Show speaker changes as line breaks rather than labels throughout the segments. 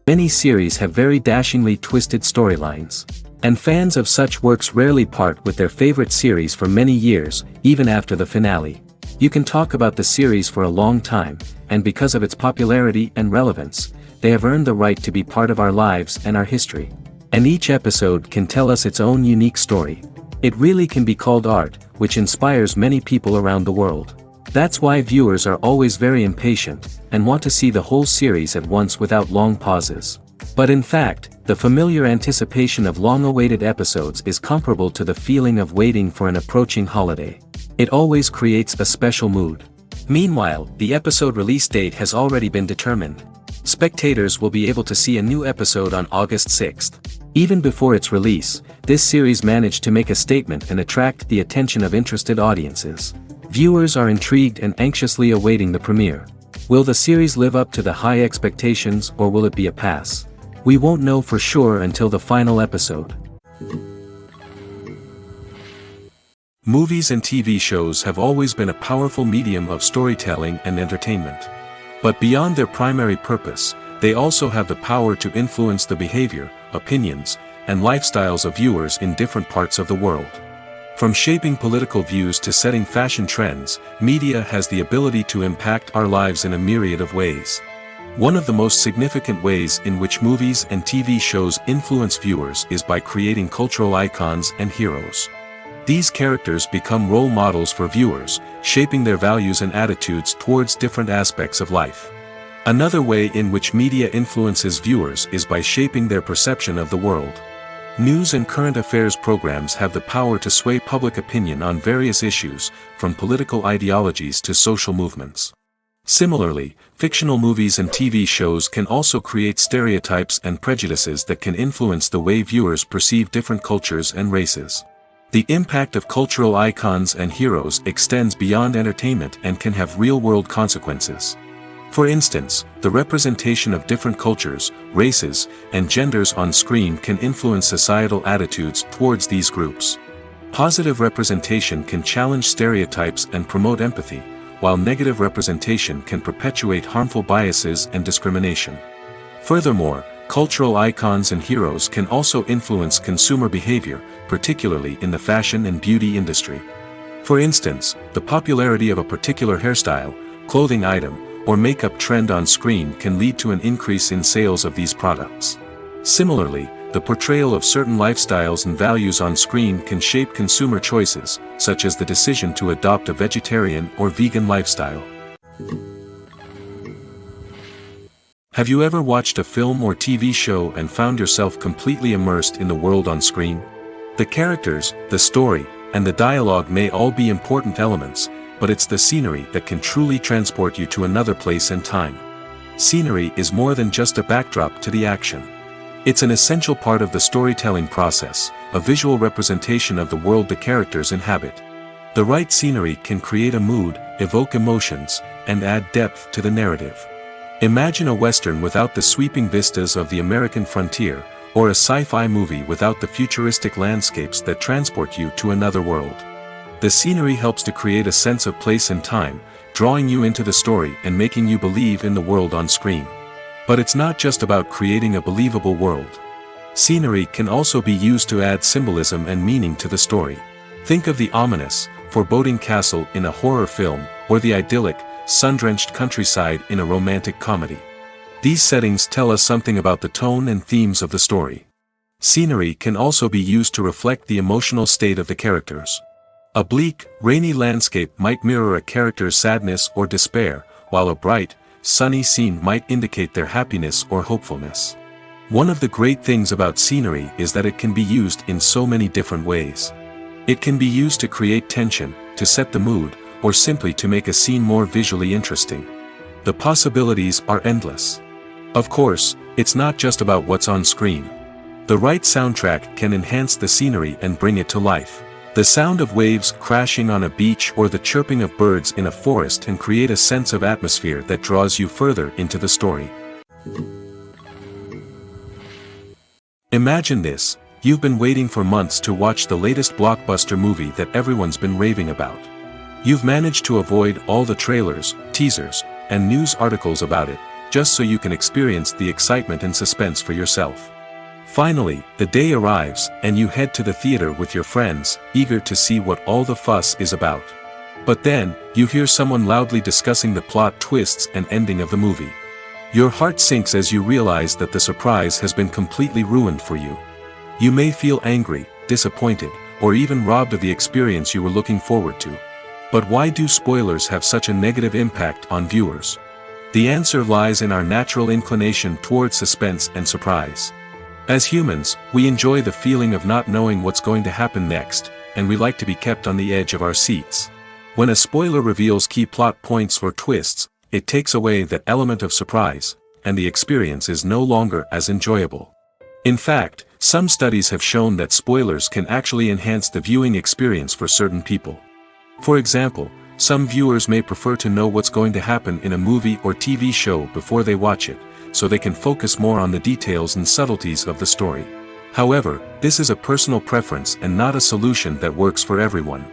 Many series have very dashingly twisted storylines. And fans of such works rarely part with their favorite series for many years, even after the finale. You can talk about the series for a long time, and because of its popularity and relevance, they have earned the right to be part of our lives and our history. And each episode can tell us its own unique story. It really can be called art, which inspires many people around the world. That's why viewers are always very impatient, and want to see the whole series at once without long pauses. But in fact, the familiar anticipation of long-awaited episodes is comparable to the feeling of waiting for an approaching holiday. It always creates a special mood. Meanwhile, the episode release date has already been determined. Spectators will be able to see a new episode on August 6th. Even before its release, this series managed to make a statement and attract the attention of interested audiences. Viewers are intrigued and anxiously awaiting the premiere. Will the series live up to the high expectations, or will it be a pass? We won't know for sure until the final episode. Movies and TV shows have always been a powerful medium of storytelling and entertainment. But beyond their primary purpose, they also have the power to influence the behavior, opinions, and lifestyles of viewers in different parts of the world. From shaping political views to setting fashion trends, media has the ability to impact our lives in a myriad of ways. One of the most significant ways in which movies and TV shows influence viewers is by creating cultural icons and heroes. These characters become role models for viewers, shaping their values and attitudes towards different aspects of life. Another way in which media influences viewers is by shaping their perception of the world. News and current affairs programs have the power to sway public opinion on various issues, from political ideologies to social movements. Similarly, fictional movies and TV shows can also create stereotypes and prejudices that can influence the way viewers perceive different cultures and races. The impact of cultural icons and heroes extends beyond entertainment and can have real-world consequences. For instance, the representation of different cultures, races, and genders on screen can influence societal attitudes towards these groups. Positive representation can challenge stereotypes and promote empathy, while negative representation can perpetuate harmful biases and discrimination. Furthermore, cultural icons and heroes can also influence consumer behavior, particularly in the fashion and beauty industry. For instance, the popularity of a particular hairstyle, clothing item, or makeup trend on screen can lead to an increase in sales of these products. Similarly, the portrayal of certain lifestyles and values on screen can shape consumer choices, such as the decision to adopt a vegetarian or vegan lifestyle. Have you ever watched a film or TV show and found yourself completely immersed in the world on screen? The characters, the story, and the dialogue may all be important elements, but it's the scenery that can truly transport you to another place and time. Scenery is more than just a backdrop to the action. It's an essential part of the storytelling process, a visual representation of the world the characters inhabit. The right scenery can create a mood, evoke emotions, and add depth to the narrative. Imagine a Western without the sweeping vistas of the American frontier, or a sci-fi movie without the futuristic landscapes that transport you to another world. The scenery helps to create a sense of place and time, drawing you into the story and making you believe in the world on screen. But it's not just about creating a believable world. Scenery can also be used to add symbolism and meaning to the story. Think of the ominous, foreboding castle in a horror film, or the idyllic, sun-drenched countryside in a romantic comedy. These settings tell us something about the tone and themes of the story. Scenery can also be used to reflect the emotional state of the characters. A bleak, rainy landscape might mirror a character's sadness or despair, while a bright, sunny scene might indicate their happiness or hopefulness. One of the great things about scenery is that it can be used in so many different ways. It can be used to create tension, to set the mood, or simply to make a scene more visually interesting. The possibilities are endless. Of course, it's not just about what's on screen. The right soundtrack can enhance the scenery and bring it to life. The sound of waves crashing on a beach or the chirping of birds in a forest can create a sense of atmosphere that draws you further into the story. Imagine this: you've been waiting for months to watch the latest blockbuster movie that everyone's been raving about. You've managed to avoid all the trailers, teasers, and news articles about it, just so you can experience the excitement and suspense for yourself. Finally, the day arrives, and you head to the theater with your friends, eager to see what all the fuss is about. But then, you hear someone loudly discussing the plot twists and ending of the movie. Your heart sinks as you realize that the surprise has been completely ruined for you. You may feel angry, disappointed, or even robbed of the experience you were looking forward to. But why do spoilers have such a negative impact on viewers? The answer lies in our natural inclination towards suspense and surprise. As humans, we enjoy the feeling of not knowing what's going to happen next, and we like to be kept on the edge of our seats. When a spoiler reveals key plot points or twists, it takes away that element of surprise, and the experience is no longer as enjoyable. In fact, some studies have shown that spoilers can actually enhance the viewing experience for certain people. For example, some viewers may prefer to know what's going to happen in a movie or TV show before they watch it, so they can focus more on the details and subtleties of the story. However, this is a personal preference and not a solution that works for everyone.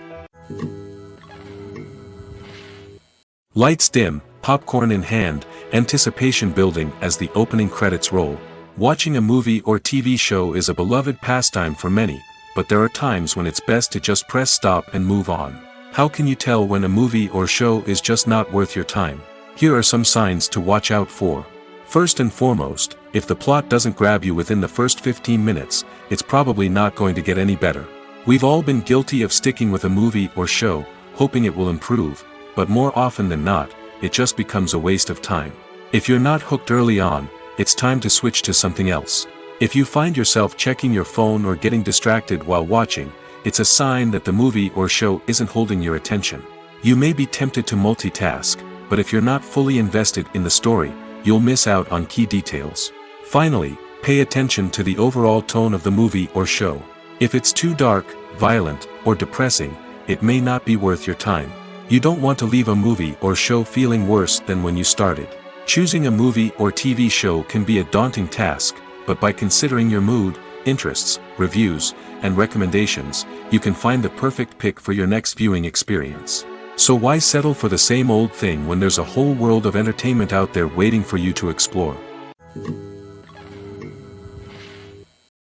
Lights dim, popcorn in hand, anticipation building as the opening credits roll. Watching a movie or TV show is a beloved pastime for many, but there are times when it's best to just press stop and move on. How can you tell when a movie or show is just not worth your time? Here are some signs to watch out for. First and foremost, if the plot doesn't grab you within the first 15 minutes, it's probably not going to get any better. We've all been guilty of sticking with a movie or show, hoping it will improve, but more often than not, it just becomes a waste of time. If you're not hooked early on, it's time to switch to something else. If you find yourself checking your phone or getting distracted while watching, it's a sign that the movie or show isn't holding your attention. You may be tempted to multitask, but if you're not fully invested in the story, you'll miss out on key details. Finally, pay attention to the overall tone of the movie or show. If it's too dark, violent, or depressing, it may not be worth your time. You don't want to leave a movie or show feeling worse than when you started. Choosing a movie or TV show can be a daunting task, but by considering your mood, interests, reviews, and recommendations, you can find the perfect pick for your next viewing experience. So why settle for the same old thing when there's a whole world of entertainment out there waiting for you to explore?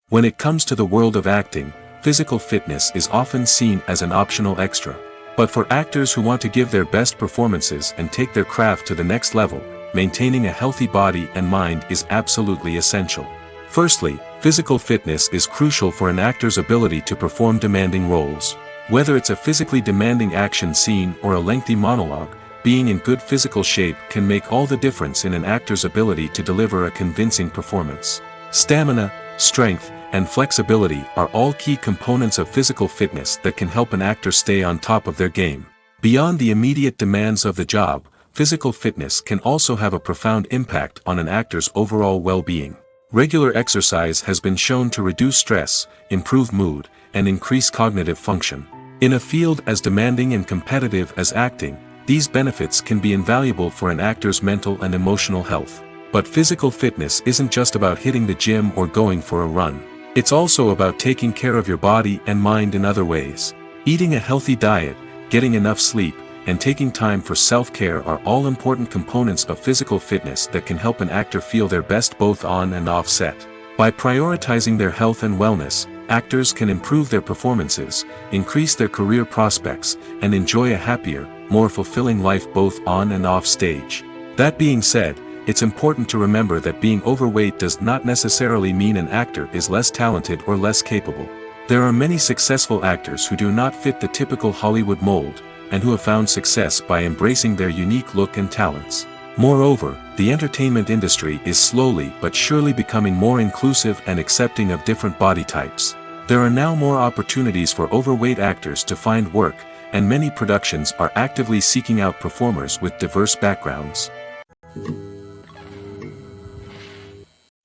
When it comes to the world of acting, physical fitness is often seen as an optional extra. But for actors who want to give their best performances and take their craft to the next level, maintaining a healthy body and mind is absolutely essential. Firstly, physical fitness is crucial for an actor's ability to perform demanding roles. Whether it's a physically demanding action scene or a lengthy monologue, being in good physical shape can make all the difference in an actor's ability to deliver a convincing performance. Stamina, strength, and flexibility are all key components of physical fitness that can help an actor stay on top of their game. Beyond the immediate demands of the job, physical fitness can also have a profound impact on an actor's overall well-being. Regular exercise has been shown to reduce stress, improve mood, and increase cognitive function. In a field as demanding and competitive as acting, these benefits can be invaluable for an actor's mental and emotional health. But physical fitness isn't just about hitting the gym or going for a run. It's also about taking care of your body and mind in other ways. Eating a healthy diet, getting enough sleep, and taking time for self-care are all important components of physical fitness that can help an actor feel their best both on and off set. By prioritizing their health and wellness, actors can improve their performances, increase their career prospects, and enjoy a happier, more fulfilling life both on and off stage. That being said, it's important to remember that being overweight does not necessarily mean an actor is less talented or less capable. There are many successful actors who do not fit the typical Hollywood mold, and who have found success by embracing their unique look and talents. Moreover, the entertainment industry is slowly but surely becoming more inclusive and accepting of different body types. There are now more opportunities for overweight actors to find work, and many productions are actively seeking out performers with diverse backgrounds.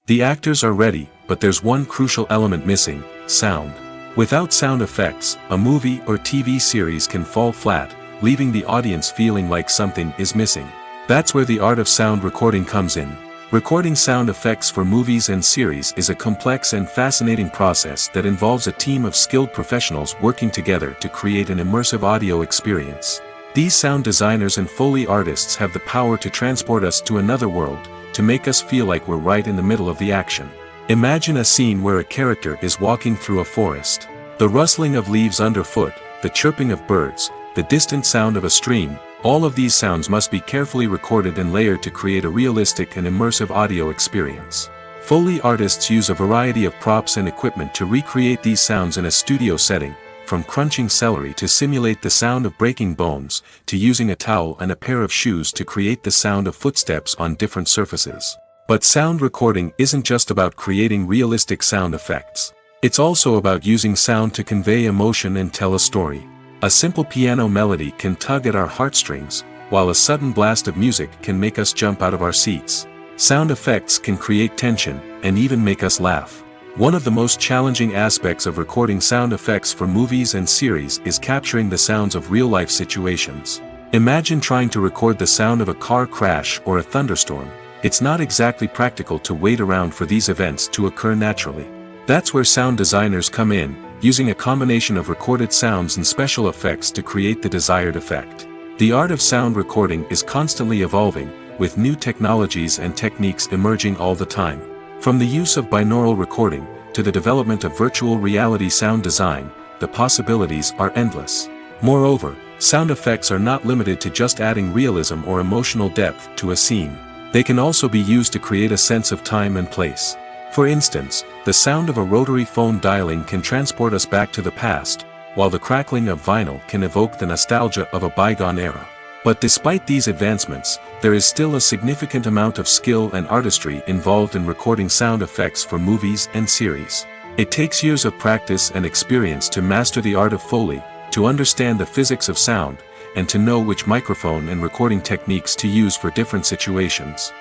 The actors are ready, but there's one crucial element missing: sound. Without sound effects, a movie or TV series can fall flat, leaving the audience feeling like something is missing. That's where the art of sound recording comes in. Recording sound effects for movies and series is a complex and fascinating process that involves a team of skilled professionals working together to create an immersive audio experience. These sound designers and Foley artists have the power to transport us to another world, to make us feel like we're right in the middle of the action. Imagine a scene where a character is walking through a forest. The rustling of leaves underfoot, the chirping of birds, the distant sound of a stream, all of these sounds must be carefully recorded and layered to create a realistic and immersive audio experience. Foley artists use a variety of props and equipment to recreate these sounds in a studio setting, from crunching celery to simulate the sound of breaking bones, to using a towel and a pair of shoes to create the sound of footsteps on different surfaces. But sound recording isn't just about creating realistic sound effects. It's also about using sound to convey emotion and tell a story. A simple piano melody can tug at our heartstrings, while a sudden blast of music can make us jump out of our seats. Sound effects can create tension, and even make us laugh. One of the most challenging aspects of recording sound effects for movies and series is capturing the sounds of real-life situations. Imagine trying to record the sound of a car crash or a thunderstorm. It's not exactly practical to wait around for these events to occur naturally. That's where sound designers come in, using a combination of recorded sounds and special effects to create the desired effect. The art of sound recording is constantly evolving, with new technologies and techniques emerging all the time. From the use of binaural recording, to the development of virtual reality sound design, the possibilities are endless. Moreover, sound effects are not limited to just adding realism or emotional depth to a scene. They can also be used to create a sense of time and place. For instance, the sound of a rotary phone dialing can transport us back to the past, while the crackling of vinyl can evoke the nostalgia of a bygone era. But despite these advancements, there is still a significant amount of skill and artistry involved in recording sound effects for movies and series. It takes years of practice and experience to master the art of Foley, to understand the physics of sound, and to know which microphone and recording techniques to use for different situations.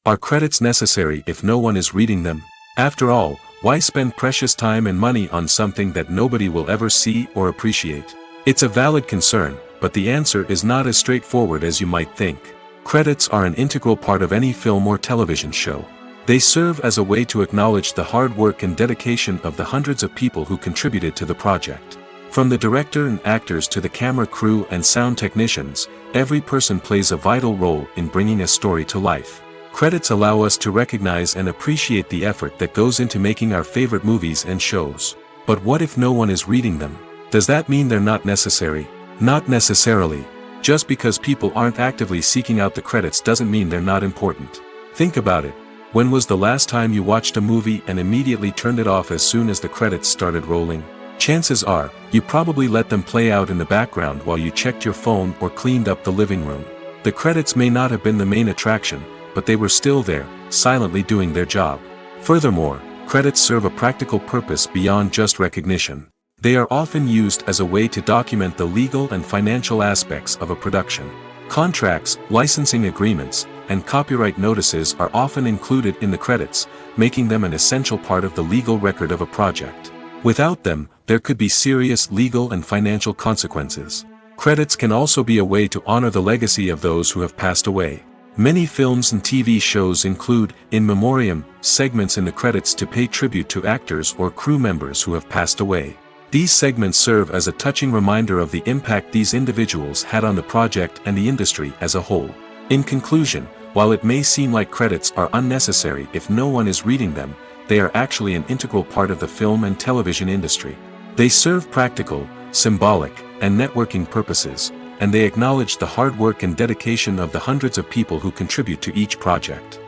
Are credits necessary if no one is reading them? After all, why spend precious time and money on something that nobody will ever see or appreciate? It's a valid concern, but the answer is not as straightforward as you might think. Credits are an integral part of any film or television show. They serve as a way to acknowledge the hard work and dedication of the hundreds of people who contributed to the project. From the director and actors to the camera crew and sound technicians, every person plays a vital role in bringing a story to life. Credits allow us to recognize and appreciate the effort that goes into making our favorite movies and shows. But what if no one is reading them? Does that mean they're not necessary? Not necessarily. Just because people aren't actively seeking out the credits doesn't mean they're not important. Think about it. When was the last time you watched a movie and immediately turned it off as soon as the credits started rolling? Chances are, you probably let them play out in the background while you checked your phone or cleaned up the living room. The credits may not have been the main attraction, but they were still there, silently doing their job. Furthermore, credits serve a practical purpose beyond just recognition. They are often used as a way to document the legal and financial aspects of a production. Contracts, licensing agreements, and copyright notices are often included in the credits, making them an essential part of the legal record of a project. Without them, there could be serious legal and financial consequences. Credits can also be a way to honor the legacy of those who have passed away. Many films and TV shows include, in memoriam, segments in the credits to pay tribute to actors or crew members who have passed away. These segments serve as a touching reminder of the impact these individuals had on the project and the industry as a whole. In conclusion, while it may seem like credits are unnecessary if no one is reading them, they are actually an integral part of the film and television industry. They serve practical, symbolic, and networking purposes, and they acknowledge the hard work and dedication of the hundreds of people who contribute to each project.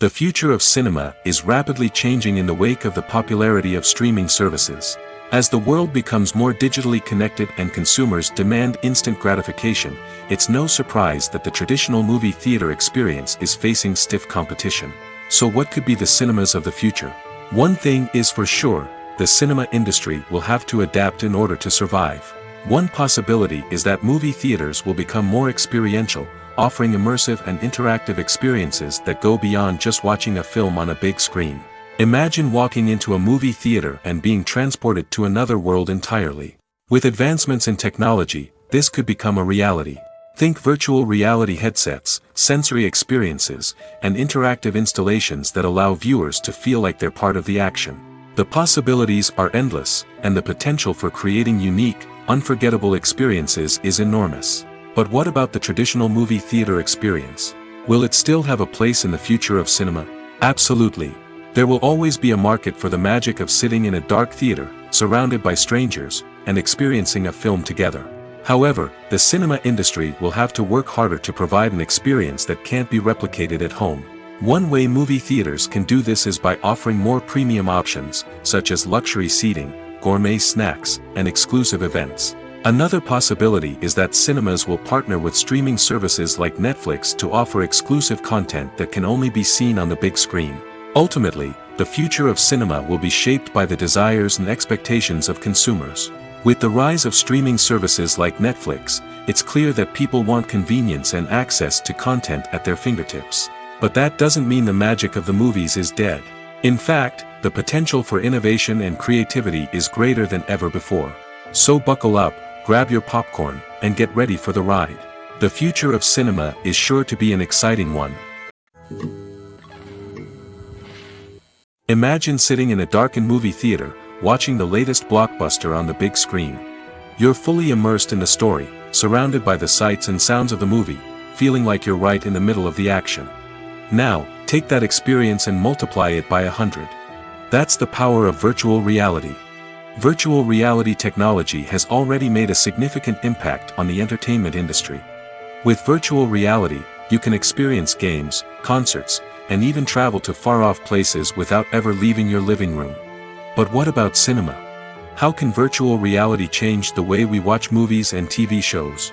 The future of cinema is rapidly changing in the wake of the popularity of streaming services. As the world becomes more digitally connected and consumers demand instant gratification, it's no surprise that the traditional movie theater experience is facing stiff competition. So what could be the cinemas of the future? One thing is for sure, the cinema industry will have to adapt in order to survive. One possibility is that movie theaters will become more experiential, offering immersive and interactive experiences that go beyond just watching a film on a big screen. Imagine walking into a movie theater and being transported to another world entirely. With advancements in technology, this could become a reality. Think virtual reality headsets, sensory experiences, and interactive installations that allow viewers to feel like they're part of the action. The possibilities are endless, and the potential for creating unique, unforgettable experiences is enormous. But what about the traditional movie theater experience? Will it still have a place in the future of cinema? Absolutely. There will always be a market for the magic of sitting in a dark theater, surrounded by strangers, and experiencing a film together. However, the cinema industry will have to work harder to provide an experience that can't be replicated at home. One way movie theaters can do this is by offering more premium options, such as luxury seating, gourmet snacks, and exclusive events. Another possibility is that cinemas will partner with streaming services like Netflix to offer exclusive content that can only be seen on the big screen. Ultimately, the future of cinema will be shaped by the desires and expectations of consumers. With the rise of streaming services like Netflix, it's clear that people want convenience and access to content at their fingertips. But that doesn't mean the magic of the movies is dead. In fact, the potential for innovation and creativity is greater than ever before. So buckle up, grab your popcorn, and get ready for the ride. The future of cinema is sure to be an exciting one. Imagine sitting in a darkened movie theater, watching the latest blockbuster on the big screen. You're fully immersed in the story, surrounded by the sights and sounds of the movie, feeling like you're right in the middle of the action. Now, take that experience and multiply it by 100. That's the power of virtual reality. Virtual reality technology has already made a significant impact on the entertainment industry. With virtual reality, you can experience games, concerts, and even travel to far-off places without ever leaving your living room. But what about cinema? How can virtual reality change the way we watch movies and TV shows?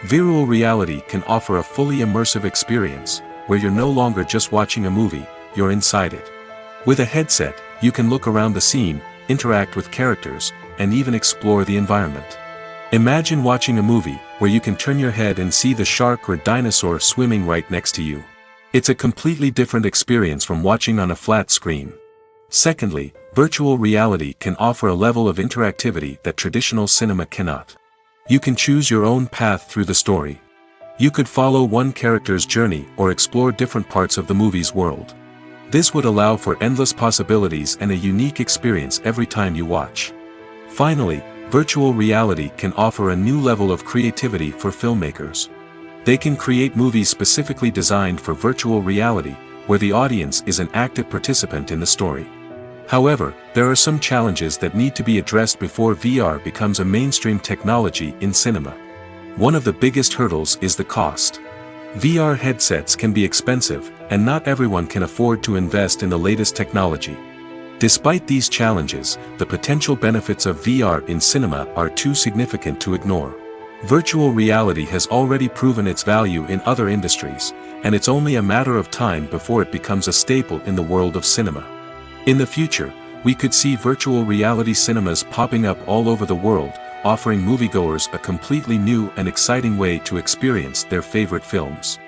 Virtual reality can offer a fully immersive experience, where you're no longer just watching a movie, you're inside it. With a headset, you can look around the scene, interact with characters, and even explore the environment. Imagine watching a movie where you can turn your head and see the shark or dinosaur swimming right next to you. It's a completely different experience from watching on a flat screen. Secondly, virtual reality can offer a level of interactivity that traditional cinema cannot. You can choose your own path through the story. You could follow one character's journey or explore different parts of the movie's world. This would allow for endless possibilities and a unique experience every time you watch. Finally, virtual reality can offer a new level of creativity for filmmakers. They can create movies specifically designed for virtual reality, where the audience is an active participant in the story. However, there are some challenges that need to be addressed before VR becomes a mainstream technology in cinema. One of the biggest hurdles is the cost. VR headsets can be expensive, and not everyone can afford to invest in the latest technology. Despite these challenges, the potential benefits of VR in cinema are too significant to ignore. Virtual reality has already proven its value in other industries, and it's only a matter of time before it becomes a staple in the world of cinema. In the future, we could see virtual reality cinemas popping up all over the world, offering moviegoers a completely new and exciting way to experience their favorite films.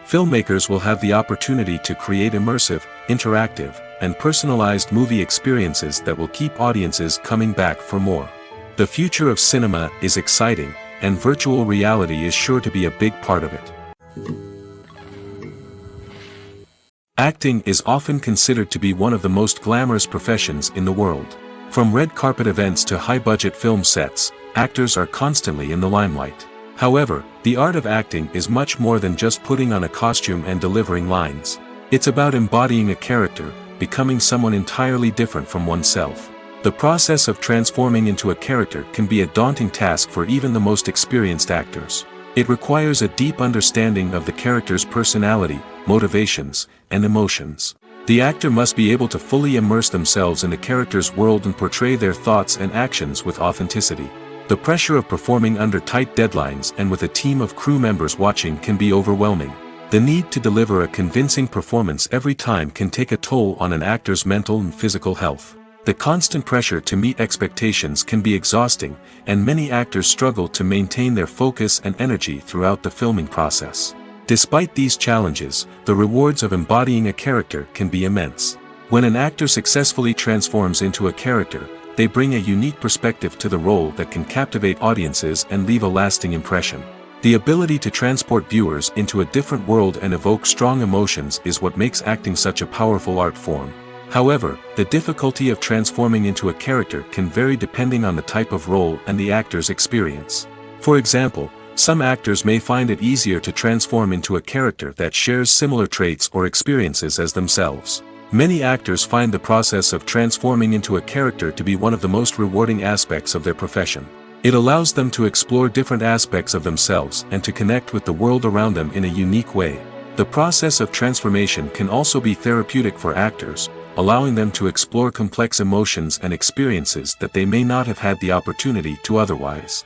Filmmakers will have the opportunity to create immersive, interactive, and personalized movie experiences that will keep audiences coming back for more. The future of cinema is exciting, and virtual reality is sure to be a big part of it. Acting is often considered to be one of the most glamorous professions in the world. From red carpet events to high-budget film sets, actors are constantly in the limelight. However, the art of acting is much more than just putting on a costume and delivering lines. It's about embodying a character, becoming someone entirely different from oneself. The process of transforming into a character can be a daunting task for even the most experienced actors. It requires a deep understanding of the character's personality, motivations, and emotions. The actor must be able to fully immerse themselves in the character's world and portray their thoughts and actions with authenticity. The pressure of performing under tight deadlines and with a team of crew members watching can be overwhelming. The need to deliver a convincing performance every time can take a toll on an actor's mental and physical health. The constant pressure to meet expectations can be exhausting, and many actors struggle to maintain their focus and energy throughout the filming process. Despite these challenges, the rewards of embodying a character can be immense. When an actor successfully transforms into a character, they bring a unique perspective to the role that can captivate audiences and leave a lasting impression. The ability to transport viewers into a different world and evoke strong emotions is what makes acting such a powerful art form. However, the difficulty of transforming into a character can vary depending on the type of role and the actor's experience. For example, some actors may find it easier to transform into a character that shares similar traits or experiences as themselves. Many actors find the process of transforming into a character to be one of the most rewarding aspects of their profession. It allows them to explore different aspects of themselves and to connect with the world around them in a unique way. The process of transformation can also be therapeutic for actors, allowing them to explore complex emotions and experiences that they may not have had the opportunity to otherwise.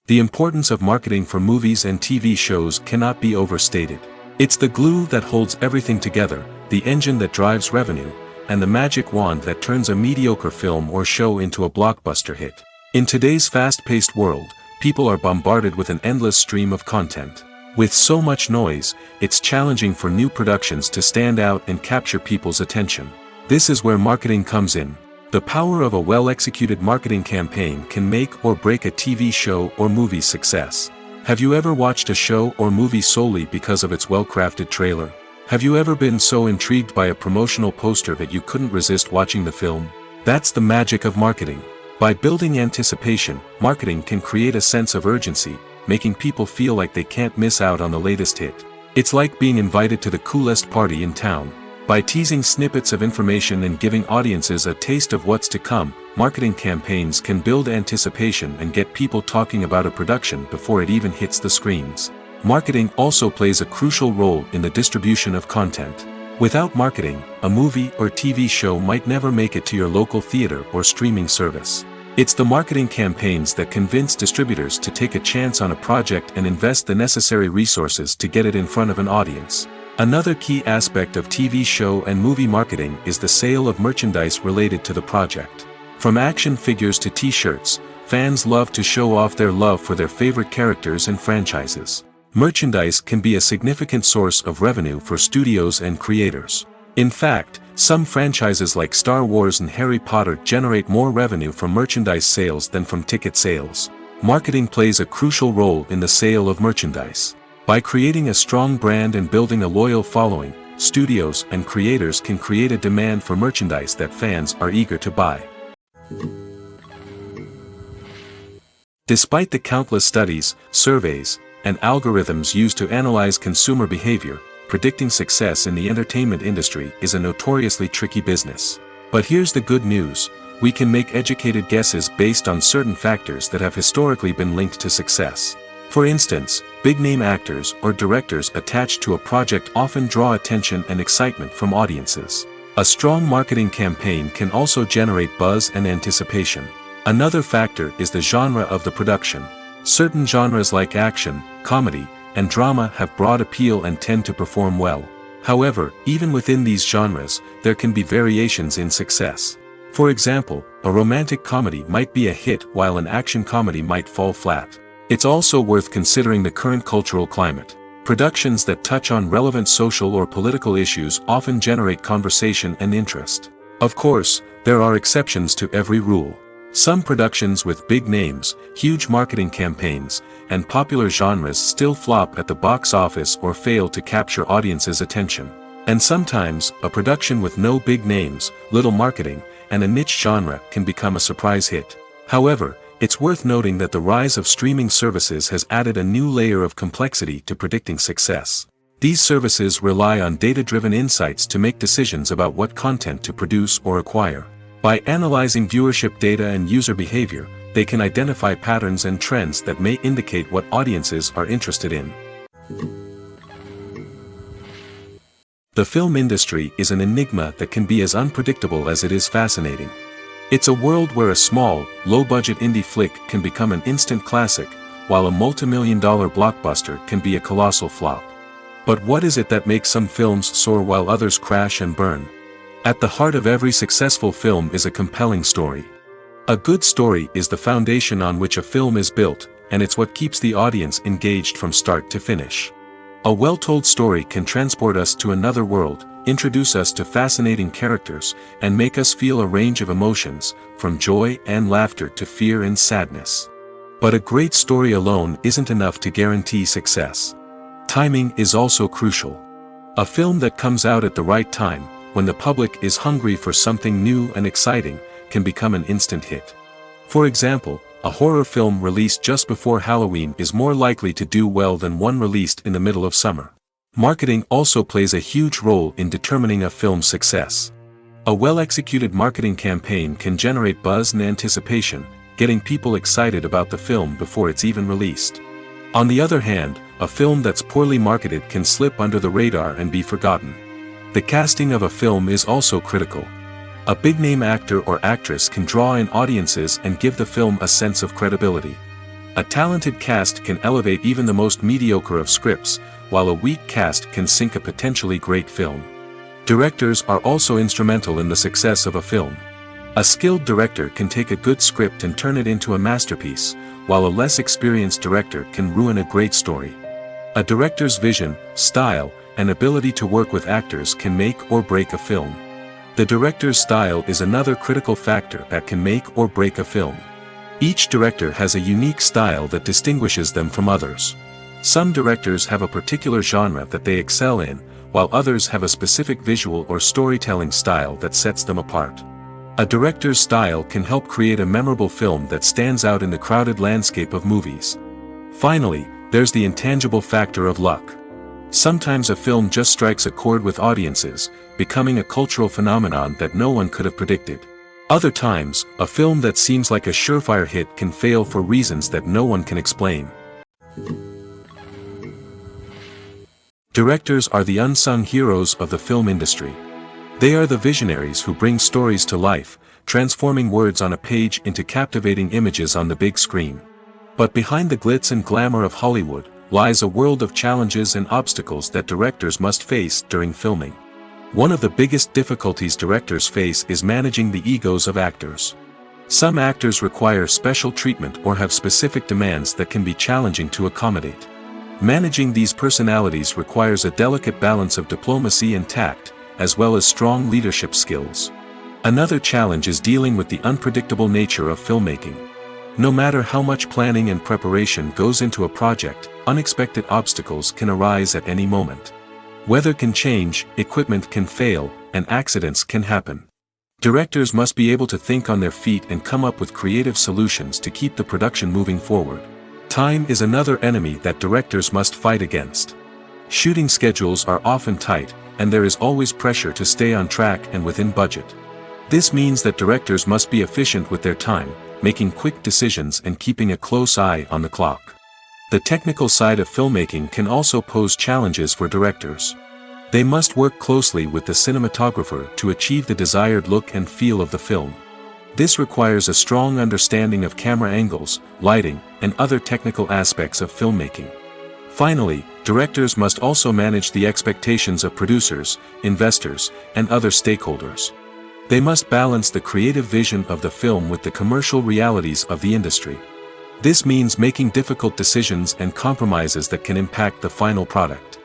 The importance of marketing for movies and TV shows cannot be overstated. It's the glue that holds everything together, the engine that drives revenue, and the magic wand that turns a mediocre film or show into a blockbuster hit. In today's fast-paced world, people are bombarded with an endless stream of content. With so much noise, it's challenging for new productions to stand out and capture people's attention. This is where marketing comes in. The power of a well-executed marketing campaign can make or break a TV show or movie's success. Have you ever watched a show or movie solely because of its well-crafted trailer? Have you ever been so intrigued by a promotional poster that you couldn't resist watching the film? That's the magic of marketing. By building anticipation, marketing can create a sense of urgency, making people feel like they can't miss out on the latest hit. It's like being invited to the coolest party in town. By teasing snippets of information and giving audiences a taste of what's to come, marketing campaigns can build anticipation and get people talking about a production before it even hits the screens. Marketing also plays a crucial role in the distribution of content. Without marketing, a movie or TV show might never make it to your local theater or streaming service. It's the marketing campaigns that convince distributors to take a chance on a project and invest the necessary resources to get it in front of an audience. Another key aspect of TV show and movie marketing is the sale of merchandise related to the project. From action figures to t-shirts, fans love to show off their love for their favorite characters and franchises. Merchandise can be a significant source of revenue for studios and creators. In fact, some franchises like Star Wars and Harry Potter generate more revenue from merchandise sales than from ticket sales. Marketing plays a crucial role in the sale of merchandise. By creating a strong brand and building a loyal following, studios and creators can create a demand for merchandise that fans are eager to buy. Despite the countless studies, surveys, and algorithms used to analyze consumer behavior, predicting success in the entertainment industry is a notoriously tricky business. But here's the good news: we can make educated guesses based on certain factors that have historically been linked to success. For instance, big-name actors or directors attached to a project often draw attention and excitement from audiences. A strong marketing campaign can also generate buzz and anticipation. Another factor is the genre of the production. Certain genres like action, comedy, and drama have broad appeal and tend to perform well. However, even within these genres, there can be variations in success. For example, a romantic comedy might be a hit while an action comedy might fall flat. It's also worth considering the current cultural climate. Productions that touch on relevant social or political issues often generate conversation and interest. Of course, there are exceptions to every rule. Some productions with big names, huge marketing campaigns, and popular genres still flop at the box office or fail to capture audiences' attention. And sometimes, a production with no big names, little marketing, and a niche genre can become a surprise hit. However, it's worth noting that the rise of streaming services has added a new layer of complexity to predicting success. These services rely on data-driven insights to make decisions about what content to produce or acquire. By analyzing viewership data and user behavior, they can identify patterns and trends that may indicate what audiences are interested in. The film industry is an enigma that can be as unpredictable as it is fascinating. It's a world where a small, low-budget indie flick can become an instant classic, while a multi-million-dollar blockbuster can be a colossal flop. But what is it that makes some films soar while others crash and burn? At the heart of every successful film is a compelling story. A good story is the foundation on which a film is built, and it's what keeps the audience engaged from start to finish. A well-told story can transport us to another world, introduce us to fascinating characters, and make us feel a range of emotions, from joy and laughter to fear and sadness. But a great story alone isn't enough to guarantee success. Timing is also crucial. A film that comes out at the right time, when the public is hungry for something new and exciting, can become an instant hit. For example, a horror film released just before Halloween is more likely to do well than one released in the middle of summer. Marketing also plays a huge role in determining a film's success. A well-executed marketing campaign can generate buzz and anticipation, getting people excited about the film before it's even released. On the other hand, a film that's poorly marketed can slip under the radar and be forgotten. The casting of a film is also critical. A big-name actor or actress can draw in audiences and give the film a sense of credibility. A talented cast can elevate even the most mediocre of scripts, while a weak cast can sink a potentially great film. Directors are also instrumental in the success of a film. A skilled director can take a good script and turn it into a masterpiece, while a less experienced director can ruin a great story. A director's vision, style, and ability to work with actors can make or break a film. The director's style is another critical factor that can make or break a film. Each director has a unique style that distinguishes them from others. Some directors have a particular genre that they excel in, while others have a specific visual or storytelling style that sets them apart. A director's style can help create a memorable film that stands out in the crowded landscape of movies. Finally, there's the intangible factor of luck. Sometimes a film just strikes a chord with audiences, becoming a cultural phenomenon that no one could have predicted. Other times, a film that seems like a surefire hit can fail for reasons that no one can explain. Directors are the unsung heroes of the film industry. They are the visionaries who bring stories to life, transforming words on a page into captivating images on the big screen. But behind the glitz and glamour of Hollywood, lies a world of challenges and obstacles that directors must face during filming. One of the biggest difficulties directors face is managing the egos of actors. Some actors require special treatment or have specific demands that can be challenging to accommodate. Managing these personalities requires a delicate balance of diplomacy and tact, as well as strong leadership skills. Another challenge is dealing with the unpredictable nature of filmmaking. No matter how much planning and preparation goes into a project, unexpected obstacles can arise at any moment. Weather can change, equipment can fail, and accidents can happen. Directors must be able to think on their feet and come up with creative solutions to keep the production moving forward. Time is another enemy that directors must fight against. Shooting schedules are often tight, and there is always pressure to stay on track and within budget. This means that directors must be efficient with their time, making quick decisions and keeping a close eye on the clock. The technical side of filmmaking can also pose challenges for directors. They must work closely with the cinematographer to achieve the desired look and feel of the film. This requires a strong understanding of camera angles, lighting, and other technical aspects of filmmaking. Finally, directors must also manage the expectations of producers, investors, and other stakeholders. They must balance the creative vision of the film with the commercial realities of the industry. This means making difficult decisions and compromises that can impact the final product.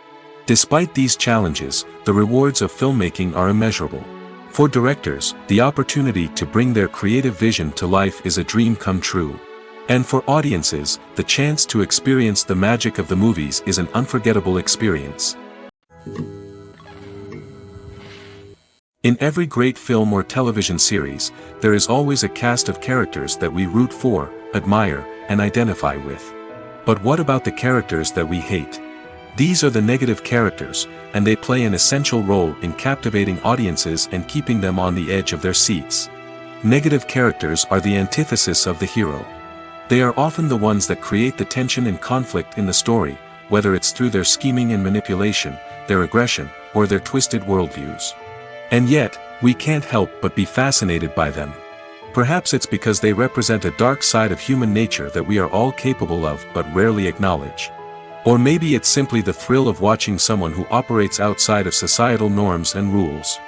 Despite these challenges, the rewards of filmmaking are immeasurable. For directors, the opportunity to bring their creative vision to life is a dream come true. And for audiences, the chance to experience the magic of the movies is an unforgettable experience. In every great film or television series, there is always a cast of characters that we root for, admire, and identify with. But what about the characters that we hate? These are the negative characters, and they play an essential role in captivating audiences and keeping them on the edge of their seats. Negative characters are the antithesis of the hero. They are often the ones that create the tension and conflict in the story, whether it's through their scheming and manipulation, their aggression, or their twisted worldviews. And yet, we can't help but be fascinated by them. Perhaps it's because they represent a dark side of human nature that we are all capable of but rarely acknowledge. Or maybe it's simply the thrill of watching someone who operates outside of societal norms and rules.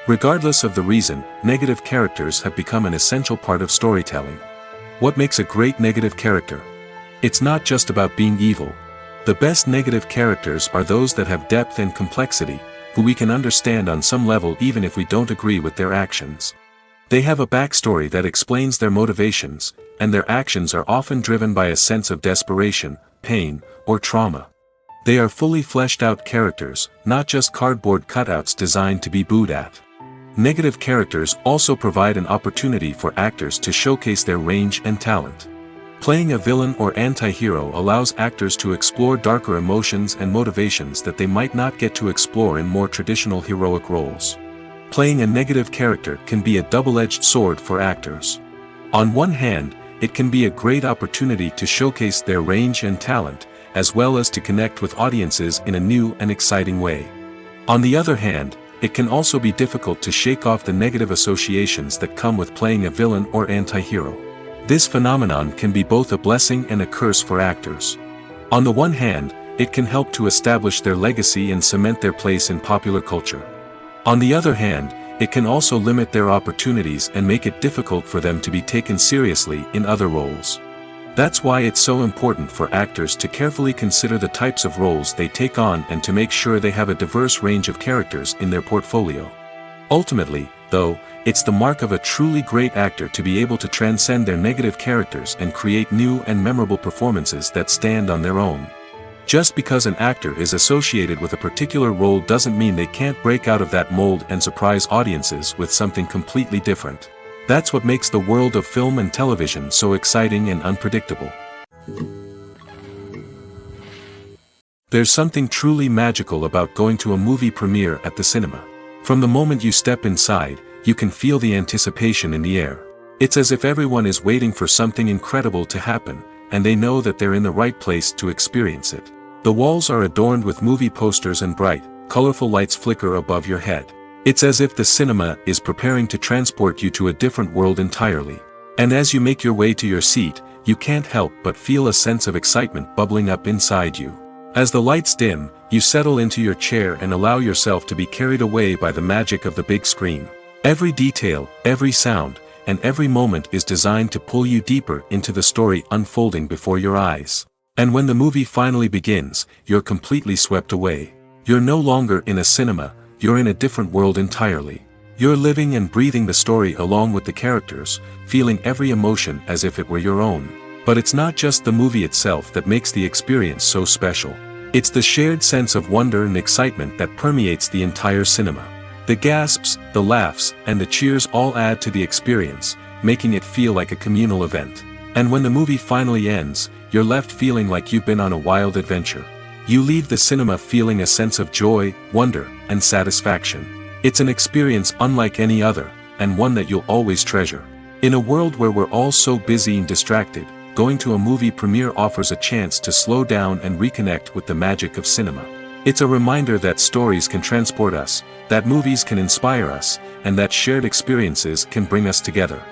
Regardless of the reason, negative characters have become an essential part of storytelling. What makes a great negative character? It's not just about being evil. The best negative characters are those that have depth and complexity, who we can understand on some level even if we don't agree with their actions. They have a backstory that explains their motivations, and their actions are often driven by a sense of desperation, pain, or trauma. They are fully fleshed out characters, not just cardboard cutouts designed to be booed at. Negative characters also provide an opportunity for actors to showcase their range and talent. Playing a villain or anti-hero allows actors to explore darker emotions and motivations that they might not get to explore in more traditional heroic roles. Playing a negative character can be a double-edged sword for actors. On one hand, it can be a great opportunity to showcase their range and talent, as well as to connect with audiences in a new and exciting way. On the other hand, it can also be difficult to shake off the negative associations that come with playing a villain or anti-hero. This phenomenon can be both a blessing and a curse for actors. On the one hand, it can help to establish their legacy and cement their place in popular culture. On the other hand, it can also limit their opportunities and make it difficult for them to be taken seriously in other roles. That's why it's so important for actors to carefully consider the types of roles they take on and to make sure they have a diverse range of characters in their portfolio. Ultimately, though, it's the mark of a truly great actor to be able to transcend their negative characters and create new and memorable performances that stand on their own. Just because an actor is associated with a particular role doesn't mean they can't break out of that mold and surprise audiences with something completely different. That's what makes the world of film and television so exciting and unpredictable. There's something truly magical about going to a movie premiere at the cinema. From the moment you step inside, you can feel the anticipation in the air. It's as if everyone is waiting for something incredible to happen, and they know that they're in the right place to experience it. The walls are adorned with movie posters and bright, colorful lights flicker above your head. It's as if the cinema is preparing to transport you to a different world entirely. And as you make your way to your seat, you can't help but feel a sense of excitement bubbling up inside you. As the lights dim, you settle into your chair and allow yourself to be carried away by the magic of the big screen. Every detail, every sound, and every moment is designed to pull you deeper into the story unfolding before your eyes. And when the movie finally begins, you're completely swept away. You're no longer in a cinema, you're in a different world entirely. You're living and breathing the story along with the characters, feeling every emotion as if it were your own. But it's not just the movie itself that makes the experience so special. It's the shared sense of wonder and excitement that permeates the entire cinema. The gasps, the laughs, and the cheers all add to the experience, making it feel like a communal event. And when the movie finally ends, you're left feeling like you've been on a wild adventure. You leave the cinema feeling a sense of joy, wonder, and satisfaction. It's an experience unlike any other, and one that you'll always treasure. In a world where we're all so busy and distracted, going to a movie premiere offers a chance to slow down and reconnect with the magic of cinema. It's a reminder that stories can transport us, that movies can inspire us, and that shared experiences can bring us together.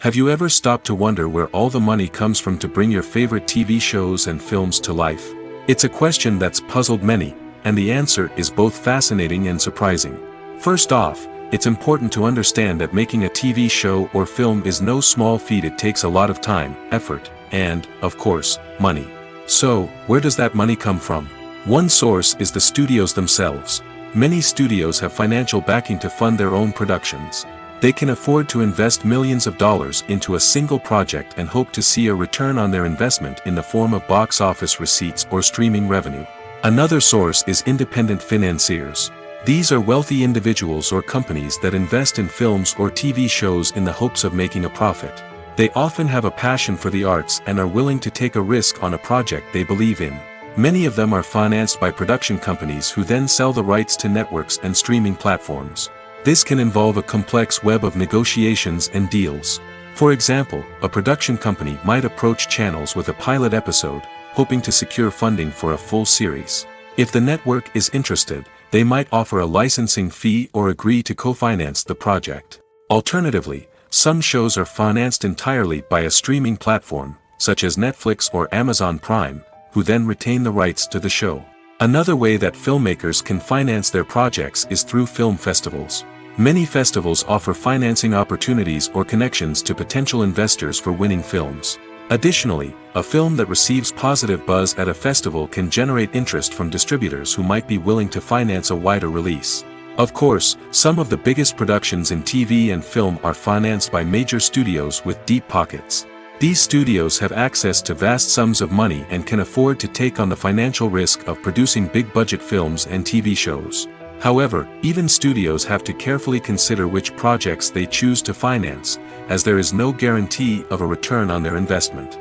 Have you ever stopped to wonder where all the money comes from to bring your favorite TV shows and films to life? It's a question that's puzzled many, and the answer is both fascinating and surprising. First off, it's important to understand that making a TV show or film is no small feat. It takes a lot of time, effort, and, of course, money. So, where does that money come from? One source is the studios themselves. Many studios have financial backing to fund their own productions. They can afford to invest millions of dollars into a single project and hope to see a return on their investment in the form of box office receipts or streaming revenue. Another source is independent financiers. These are wealthy individuals or companies that invest in films or TV shows in the hopes of making a profit. They often have a passion for the arts and are willing to take a risk on a project they believe in. Many of them are financed by production companies who then sell the rights to networks and streaming platforms. This can involve a complex web of negotiations and deals. For example, a production company might approach channels with a pilot episode, hoping to secure funding for a full series. If the network is interested, they might offer a licensing fee or agree to co-finance the project. Alternatively, some shows are financed entirely by a streaming platform, such as Netflix or Amazon Prime, who then retain the rights to the show. Another way that filmmakers can finance their projects is through film festivals. Many festivals offer financing opportunities or connections to potential investors for winning films. Additionally, a film that receives positive buzz at a festival can generate interest from distributors who might be willing to finance a wider release. Of course, some of the biggest productions in TV and film are financed by major studios with deep pockets. These studios have access to vast sums of money and can afford to take on the financial risk of producing big-budget films and TV shows. However, even studios have to carefully consider which projects they choose to finance, as there is no guarantee of a return on their investment.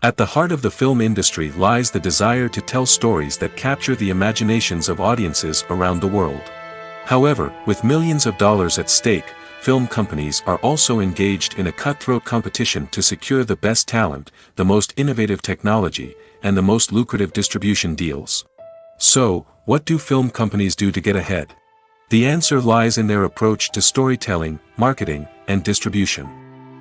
At the heart of the film industry lies the desire to tell stories that capture the imaginations of audiences around the world. However, with millions of dollars at stake, film companies are also engaged in a cutthroat competition to secure the best talent, the most innovative technology, and the most lucrative distribution deals. So, what do film companies do to get ahead? The answer lies in their approach to storytelling, marketing, and distribution.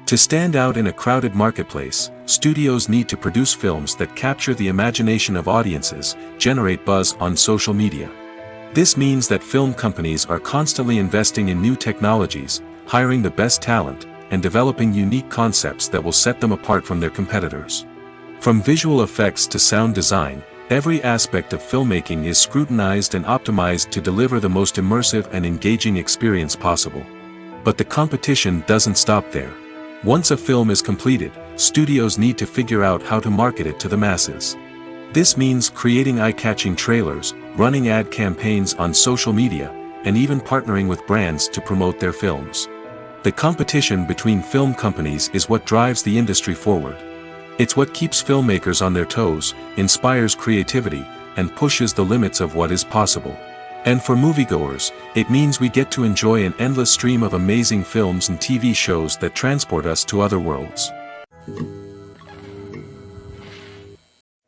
To stand out in a crowded marketplace, studios need to produce films that capture the imagination of audiences, generate buzz on social media. This means that film companies are constantly investing in new technologies, hiring the best talent, and developing unique concepts that will set them apart from their competitors. From visual effects to sound design, every aspect of filmmaking is scrutinized and optimized to deliver the most immersive and engaging experience possible. But the competition doesn't stop there. Once a film is completed, studios need to figure out how to market it to the masses. This means creating eye-catching trailers, running ad campaigns on social media, and even partnering with brands to promote their films. The competition between film companies is what drives the industry forward. It's what keeps filmmakers on their toes, inspires creativity, and pushes the limits of what is possible. And for moviegoers, it means we get to enjoy an endless stream of amazing films and TV shows that transport us to other worlds.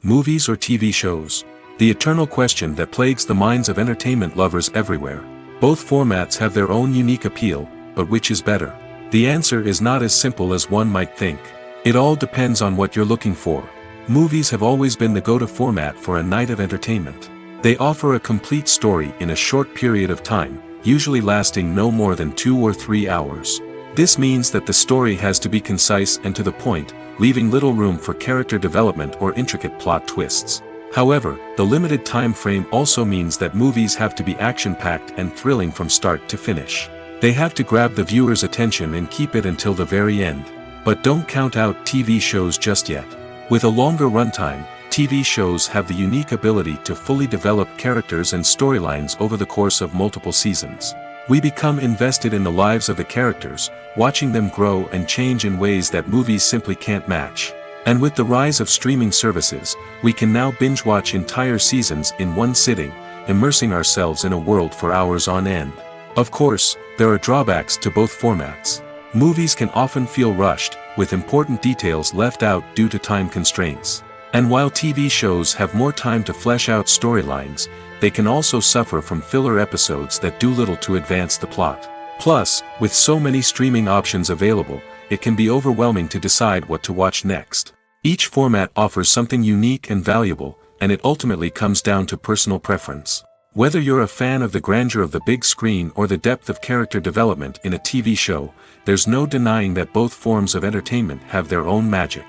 Movies or TV shows? The eternal question that plagues the minds of entertainment lovers everywhere. Both formats have their own unique appeal, but which is better? The answer is not as simple as one might think. It all depends on what you're looking for. Movies have always been the go-to format for a night of entertainment. They offer a complete story in a short period of time, usually lasting no more than 2 or 3 hours. This means that the story has to be concise and to the point, leaving little room for character development or intricate plot twists. However, the limited time frame also means that movies have to be action-packed and thrilling from start to finish. They have to grab the viewer's attention and keep it until the very end. But don't count out TV shows just yet. With a longer runtime, TV shows have the unique ability to fully develop characters and storylines over the course of multiple seasons. We become invested in the lives of the characters, watching them grow and change in ways that movies simply can't match. And with the rise of streaming services, we can now binge-watch entire seasons in one sitting, immersing ourselves in a world for hours on end. Of course, there are drawbacks to both formats. Movies can often feel rushed, with important details left out due to time constraints. And while TV shows have more time to flesh out storylines, they can also suffer from filler episodes that do little to advance the plot. Plus, with so many streaming options available, it can be overwhelming to decide what to watch next. Each format offers something unique and valuable, and it ultimately comes down to personal preference. Whether you're a fan of the grandeur of the big screen or the depth of character development in a TV show, there's no denying that both forms of entertainment have their own magic.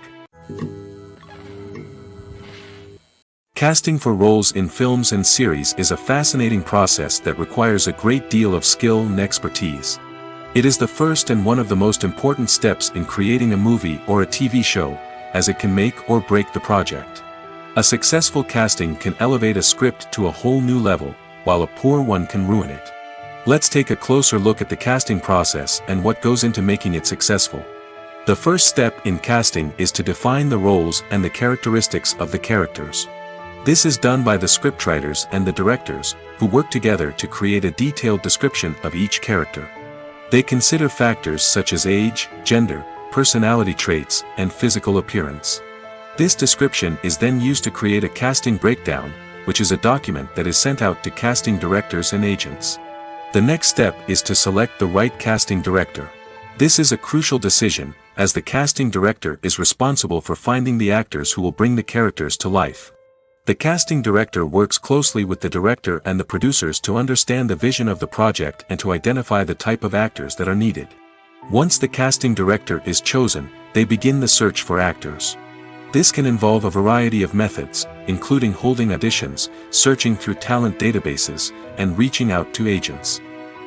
Casting for roles in films and series is a fascinating process that requires a great deal of skill and expertise. It is the first and one of the most important steps in creating a movie or a TV show, as it can make or break the project. A successful casting can elevate a script to a whole new level, while a poor one can ruin it. Let's take a closer look at the casting process and what goes into making it successful. The first step in casting is to define the roles and the characteristics of the characters. This is done by the scriptwriters and the directors, who work together to create a detailed description of each character. They consider factors such as age, gender, personality traits, and physical appearance. This description is then used to create a casting breakdown, which is a document that is sent out to casting directors and agents. The next step is to select the right casting director. This is a crucial decision, as the casting director is responsible for finding the actors who will bring the characters to life. The casting director works closely with the director and the producers to understand the vision of the project and to identify the type of actors that are needed. Once the casting director is chosen, they begin the search for actors. This can involve a variety of methods, including holding auditions, searching through talent databases, and reaching out to agents.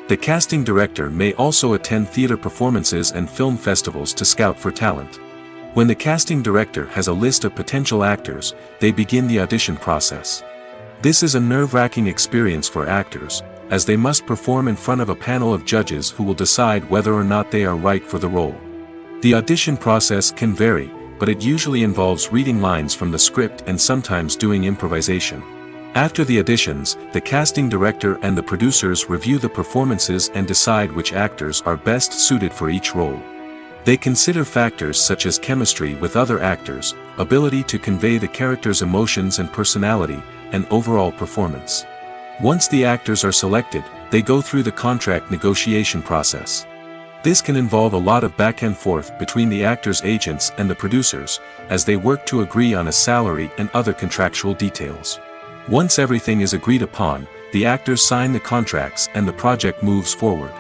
The casting director may also attend theater performances and film festivals to scout for talent. When the casting director has a list of potential actors, they begin the audition process. This is a nerve-wracking experience for actors, as they must perform in front of a panel of judges who will decide whether or not they are right for the role. The audition process can vary, but it usually involves reading lines from the script and sometimes doing improvisation. After the auditions, the casting director and the producers review the performances and decide which actors are best suited for each role. They consider factors such as chemistry with other actors, ability to convey the character's emotions and personality, and overall performance. Once the actors are selected, they go through the contract negotiation process. This can involve a lot of back and forth between the actors' agents and the producers, as they work to agree on a salary and other contractual details. Once everything is agreed upon, the actors sign the contracts and the project moves forward.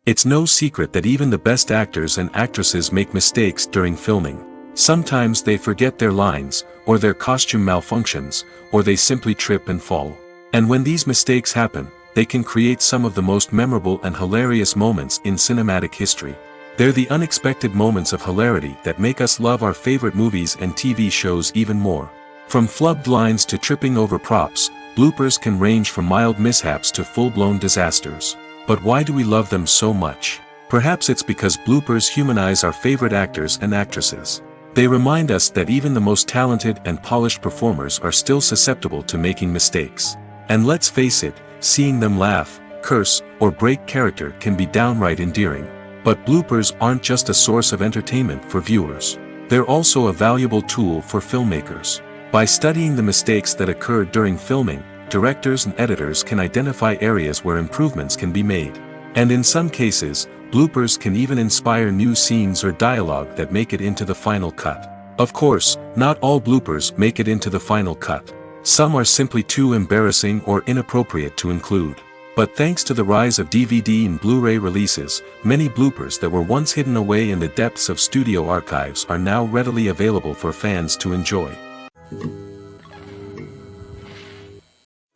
It's no secret that even the best actors and actresses make mistakes during filming. Sometimes they forget their lines, or their costume malfunctions, or they simply trip and fall. And when these mistakes happen, they can create some of the most memorable and hilarious moments in cinematic history. They're the unexpected moments of hilarity that make us love our favorite movies and TV shows even more. From flubbed lines to tripping over props, bloopers can range from mild mishaps to full-blown disasters. But why do we love them so much? Perhaps it's because bloopers humanize our favorite actors and actresses. They remind us that even the most talented and polished performers are still susceptible to making mistakes. And let's face it, seeing them laugh, curse, or break character can be downright endearing. But bloopers aren't just a source of entertainment for viewers. They're also a valuable tool for filmmakers. By studying the mistakes that occurred during filming, directors and editors can identify areas where improvements can be made. And in some cases, bloopers can even inspire new scenes or dialogue that make it into the final cut. Of course, not all bloopers make it into the final cut. Some are simply too embarrassing or inappropriate to include. But thanks to the rise of DVD and Blu-ray releases, many bloopers that were once hidden away in the depths of studio archives are now readily available for fans to enjoy.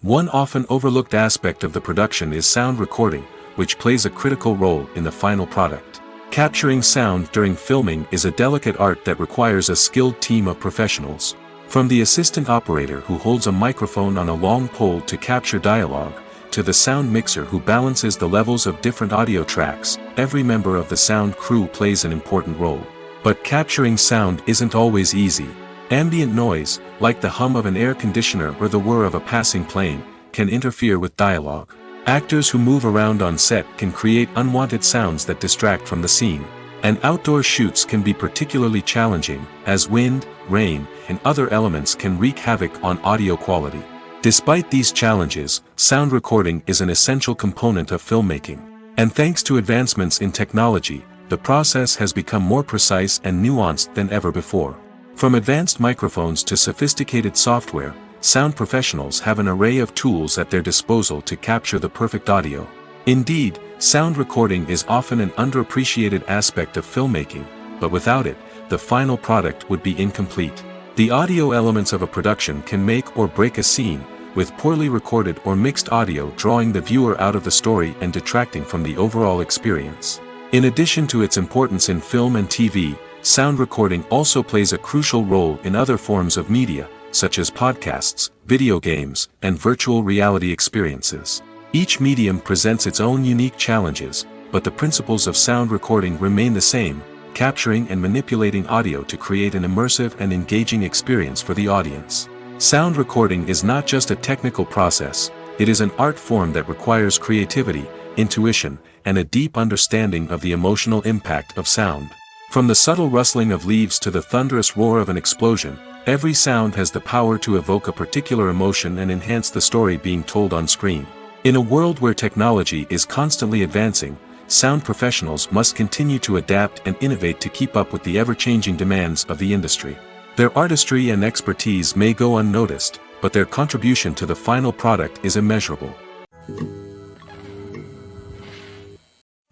One often overlooked aspect of the production is sound recording, which plays a critical role in the final product. Capturing sound during filming is a delicate art that requires a skilled team of professionals. From the assistant operator who holds a microphone on a long pole to capture dialogue, to the sound mixer who balances the levels of different audio tracks, every member of the sound crew plays an important role. But capturing sound isn't always easy. Ambient noise, like the hum of an air conditioner or the whir of a passing plane, can interfere with dialogue. Actors who move around on set can create unwanted sounds that distract from the scene. And outdoor shoots can be particularly challenging, as wind, rain, and other elements can wreak havoc on audio quality. Despite these challenges, sound recording is an essential component of filmmaking. And thanks to advancements in technology, the process has become more precise and nuanced than ever before. From advanced microphones to sophisticated software, sound professionals have an array of tools at their disposal to capture the perfect audio. Indeed, sound recording is often an underappreciated aspect of filmmaking, but without it, the final product would be incomplete. The audio elements of a production can make or break a scene, with poorly recorded or mixed audio drawing the viewer out of the story and detracting from the overall experience. In addition to its importance in film and TV, sound recording also plays a crucial role in other forms of media, such as podcasts, video games, and virtual reality experiences. Each medium presents its own unique challenges, but the principles of sound recording remain the same, capturing and manipulating audio to create an immersive and engaging experience for the audience. Sound recording is not just a technical process, it is an art form that requires creativity, intuition, and a deep understanding of the emotional impact of sound. From the subtle rustling of leaves to the thunderous roar of an explosion, every sound has the power to evoke a particular emotion and enhance the story being told on screen. In a world where technology is constantly advancing, sound professionals must continue to adapt and innovate to keep up with the ever-changing demands of the industry. Their artistry and expertise may go unnoticed, but their contribution to the final product is immeasurable.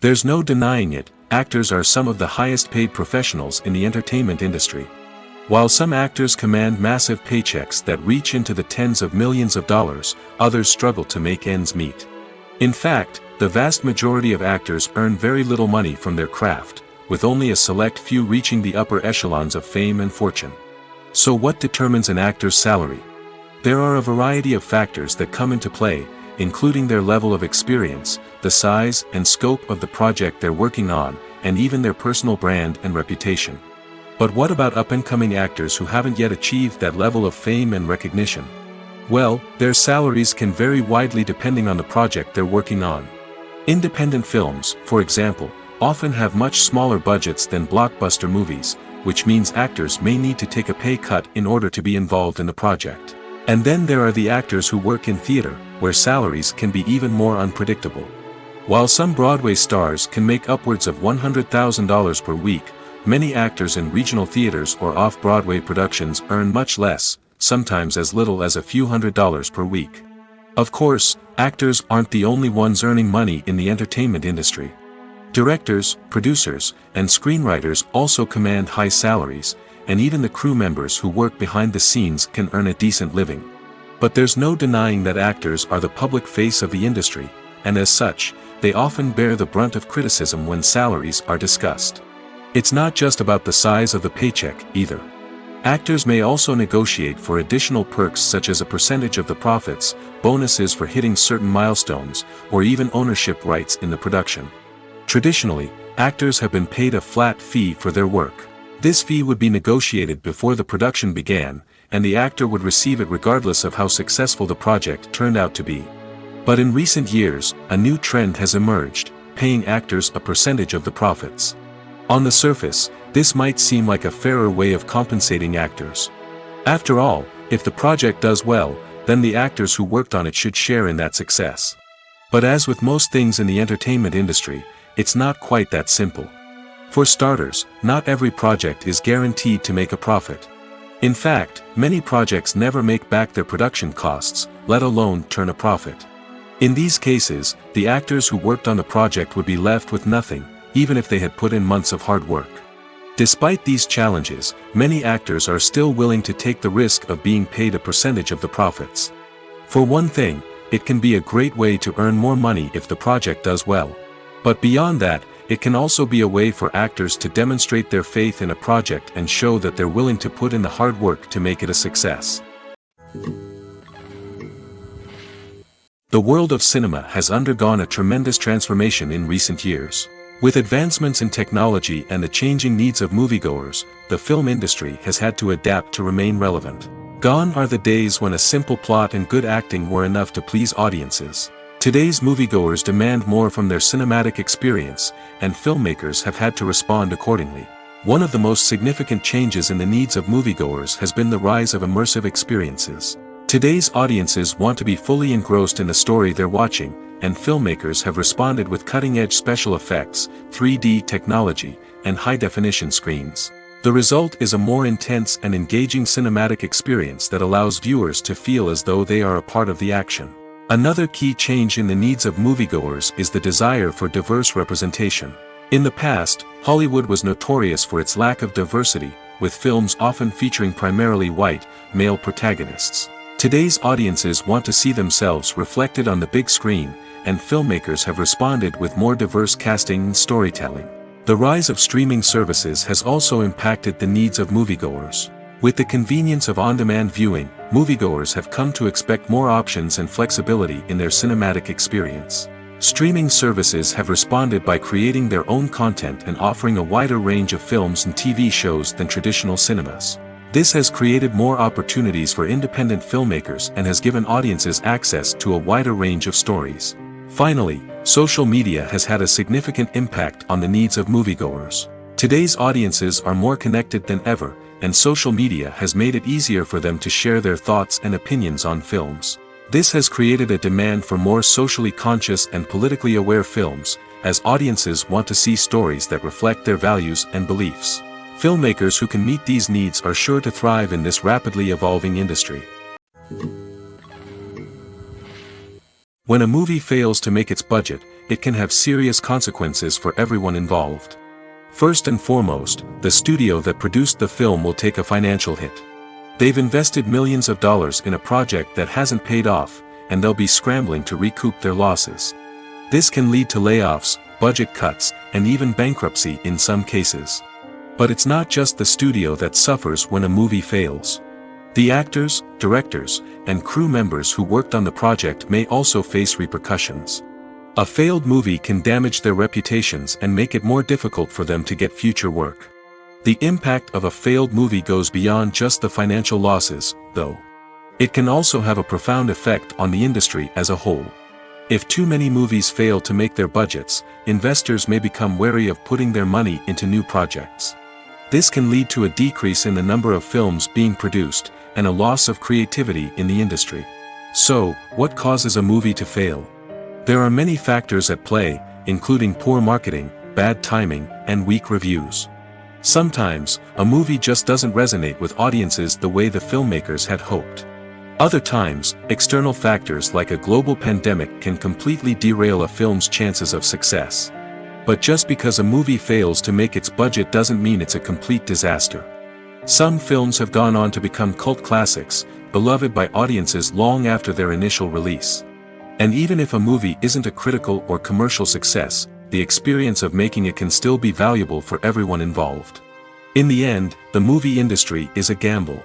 There's no denying it, actors are some of the highest-paid professionals in the entertainment industry. While some actors command massive paychecks that reach into the tens of millions of dollars, others struggle to make ends meet. In fact, the vast majority of actors earn very little money from their craft, with only a select few reaching the upper echelons of fame and fortune. So what determines an actor's salary? There are a variety of factors that come into play, including their level of experience, the size and scope of the project they're working on, and even their personal brand and reputation. But what about up-and-coming actors who haven't yet achieved that level of fame and recognition? Well, their salaries can vary widely depending on the project they're working on. Independent films, for example, often have much smaller budgets than blockbuster movies, which means actors may need to take a pay cut in order to be involved in the project. And then there are the actors who work in theater, where salaries can be even more unpredictable. While some Broadway stars can make upwards of $100,000 per week, many actors in regional theaters or off-Broadway productions earn much less, sometimes as little as a few $100s per week. Of course, actors aren't the only ones earning money in the entertainment industry. Directors, producers, and screenwriters also command high salaries, and even the crew members who work behind the scenes can earn a decent living. But there's no denying that actors are the public face of the industry, and as such, they often bear the brunt of criticism when salaries are discussed. It's not just about the size of the paycheck, either. Actors may also negotiate for additional perks such as a percentage of the profits, bonuses for hitting certain milestones, or even ownership rights in the production. Traditionally, actors have been paid a flat fee for their work. This fee would be negotiated before the production began, and the actor would receive it regardless of how successful the project turned out to be. But in recent years, a new trend has emerged, paying actors a percentage of the profits. On the surface, this might seem like a fairer way of compensating actors. After all, if the project does well, then the actors who worked on it should share in that success. But as with most things in the entertainment industry, it's not quite that simple. For starters, not every project is guaranteed to make a profit. In fact, many projects never make back their production costs, let alone turn a profit. In these cases, the actors who worked on the project would be left with nothing, even if they had put in months of hard work. Despite these challenges, many actors are still willing to take the risk of being paid a percentage of the profits. For one thing, it can be a great way to earn more money if the project does well. But beyond that, it can also be a way for actors to demonstrate their faith in a project and show that they're willing to put in the hard work to make it a success. The world of cinema has undergone a tremendous transformation in recent years. With advancements in technology and the changing needs of moviegoers, the film industry has had to adapt to remain relevant. Gone are the days when a simple plot and good acting were enough to please audiences. Today's moviegoers demand more from their cinematic experience, and filmmakers have had to respond accordingly. One of the most significant changes in the needs of moviegoers has been the rise of immersive experiences. Today's audiences want to be fully engrossed in the story they're watching, and filmmakers have responded with cutting-edge special effects, 3D technology, and high-definition screens. The result is a more intense and engaging cinematic experience that allows viewers to feel as though they are a part of the action. Another key change in the needs of moviegoers is the desire for diverse representation. In the past, Hollywood was notorious for its lack of diversity, with films often featuring primarily white, male protagonists. Today's audiences want to see themselves reflected on the big screen, and filmmakers have responded with more diverse casting and storytelling. The rise of streaming services has also impacted the needs of moviegoers. With the convenience of on-demand viewing, moviegoers have come to expect more options and flexibility in their cinematic experience. Streaming services have responded by creating their own content and offering a wider range of films and TV shows than traditional cinemas. This has created more opportunities for independent filmmakers and has given audiences access to a wider range of stories. Finally, social media has had a significant impact on the needs of moviegoers. Today's audiences are more connected than ever, and social media has made it easier for them to share their thoughts and opinions on films. This has created a demand for more socially conscious and politically aware films, as audiences want to see stories that reflect their values and beliefs. Filmmakers who can meet these needs are sure to thrive in this rapidly evolving industry. When a movie fails to make its budget, it can have serious consequences for everyone involved. First and foremost, the studio that produced the film will take a financial hit. They've invested millions of dollars in a project that hasn't paid off, and they'll be scrambling to recoup their losses. This can lead to layoffs, budget cuts, and even bankruptcy in some cases. But it's not just the studio that suffers when a movie fails. The actors, directors, and crew members who worked on the project may also face repercussions. A failed movie can damage their reputations and make it more difficult for them to get future work. The impact of a failed movie goes beyond just the financial losses, though. It can also have a profound effect on the industry as a whole. If too many movies fail to make their budgets, investors may become wary of putting their money into new projects. This can lead to a decrease in the number of films being produced, and a loss of creativity in the industry. So, what causes a movie to fail? There are many factors at play, including poor marketing, bad timing, and weak reviews. Sometimes, a movie just doesn't resonate with audiences the way the filmmakers had hoped. Other times, external factors like a global pandemic can completely derail a film's chances of success. But just because a movie fails to make its budget doesn't mean it's a complete disaster. Some films have gone on to become cult classics, beloved by audiences long after their initial release. And even if a movie isn't a critical or commercial success, the experience of making it can still be valuable for everyone involved. In the end, the movie industry is a gamble.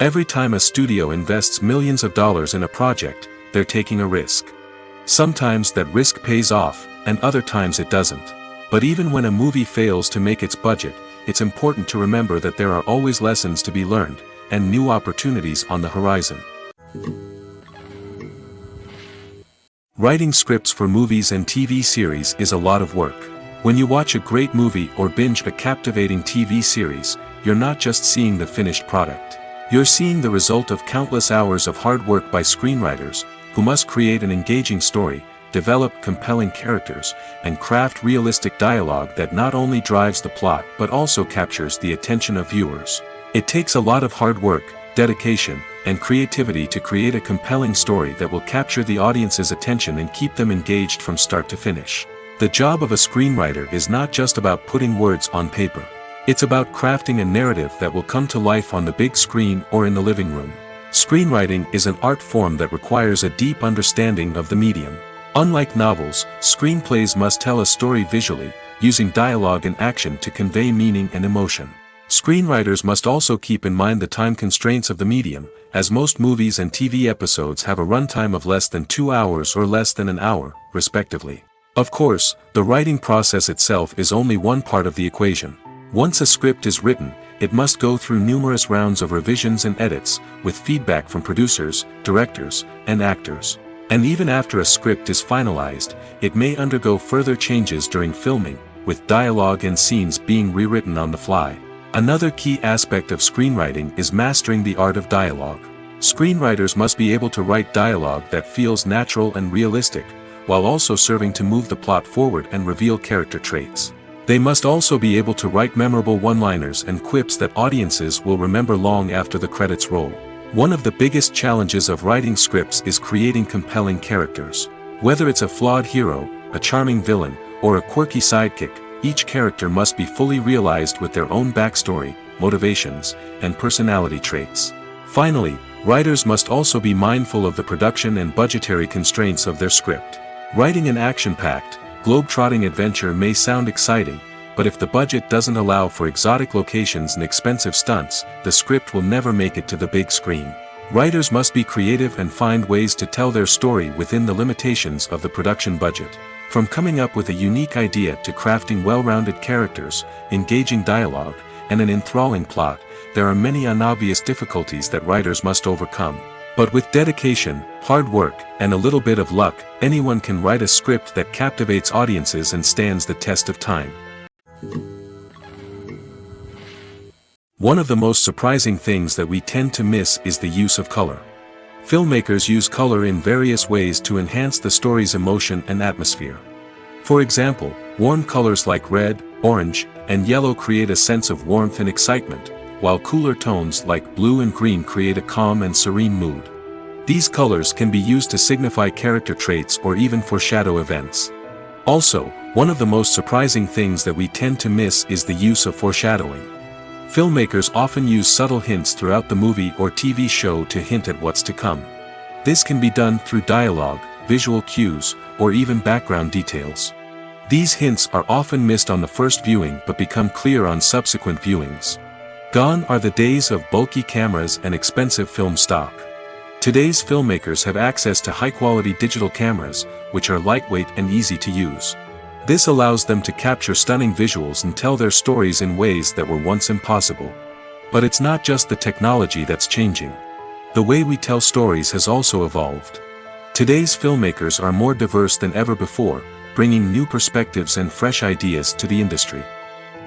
Every time a studio invests millions of dollars in a project, they're taking a risk. Sometimes that risk pays off, and other times it doesn't. But even when a movie fails to make its budget, it's important to remember that there are always lessons to be learned, and new opportunities on the horizon. Writing scripts for movies and TV series is a lot of work. When you watch a great movie or binge a captivating TV series, you're not just seeing the finished product. You're seeing the result of countless hours of hard work by screenwriters, who must create an engaging story, develop compelling characters, and craft realistic dialogue that not only drives the plot but also captures the attention of viewers. It takes a lot of hard work, dedication, and creativity to create a compelling story that will capture the audience's attention and keep them engaged from start to finish. The job of a screenwriter is not just about putting words on paper. It's about crafting a narrative that will come to life on the big screen or in the living room. Screenwriting is an art form that requires a deep understanding of the medium. Unlike novels, screenplays must tell a story visually, using dialogue and action to convey meaning and emotion. Screenwriters must also keep in mind the time constraints of the medium, as most movies and TV episodes have a runtime of less than 2 hours or less than an hour, respectively. Of course, the writing process itself is only one part of the equation. Once a script is written, it must go through numerous rounds of revisions and edits, with feedback from producers, directors, and actors. And even after a script is finalized, it may undergo further changes during filming, with dialogue and scenes being rewritten on the fly. Another key aspect of screenwriting is mastering the art of dialogue. Screenwriters must be able to write dialogue that feels natural and realistic, while also serving to move the plot forward and reveal character traits. They must also be able to write memorable one-liners and quips that audiences will remember long after the credits roll. One of the biggest challenges of writing scripts is creating compelling characters. Whether it's a flawed hero, a charming villain, or a quirky sidekick, each character must be fully realized with their own backstory, motivations, and personality traits. Finally, writers must also be mindful of the production and budgetary constraints of their script. Writing an action-packed, globe-trotting adventure may sound exciting, but if the budget doesn't allow for exotic locations and expensive stunts, the script will never make it to the big screen. Writers must be creative and find ways to tell their story within the limitations of the production budget. From coming up with a unique idea to crafting well-rounded characters, engaging dialogue, and an enthralling plot, there are many unobvious difficulties that writers must overcome. But with dedication, hard work, and a little bit of luck, anyone can write a script that captivates audiences and stands the test of time. One of the most surprising things that we tend to miss is the use of color. Filmmakers use color in various ways to enhance the story's emotion and atmosphere. For example, warm colors like red, orange, and yellow create a sense of warmth and excitement, while cooler tones like blue and green create a calm and serene mood. These colors can be used to signify character traits or even foreshadow events. Also, one of the most surprising things that we tend to miss is the use of foreshadowing. Filmmakers often use subtle hints throughout the movie or TV show to hint at what's to come. This can be done through dialogue, visual cues, or even background details. These hints are often missed on the first viewing but become clear on subsequent viewings. Gone are the days of bulky cameras and expensive film stock. Today's filmmakers have access to high-quality digital cameras, which are lightweight and easy to use. This allows them to capture stunning visuals and tell their stories in ways that were once impossible. But it's not just the technology that's changing. The way we tell stories has also evolved. Today's filmmakers are more diverse than ever before, bringing new perspectives and fresh ideas to the industry.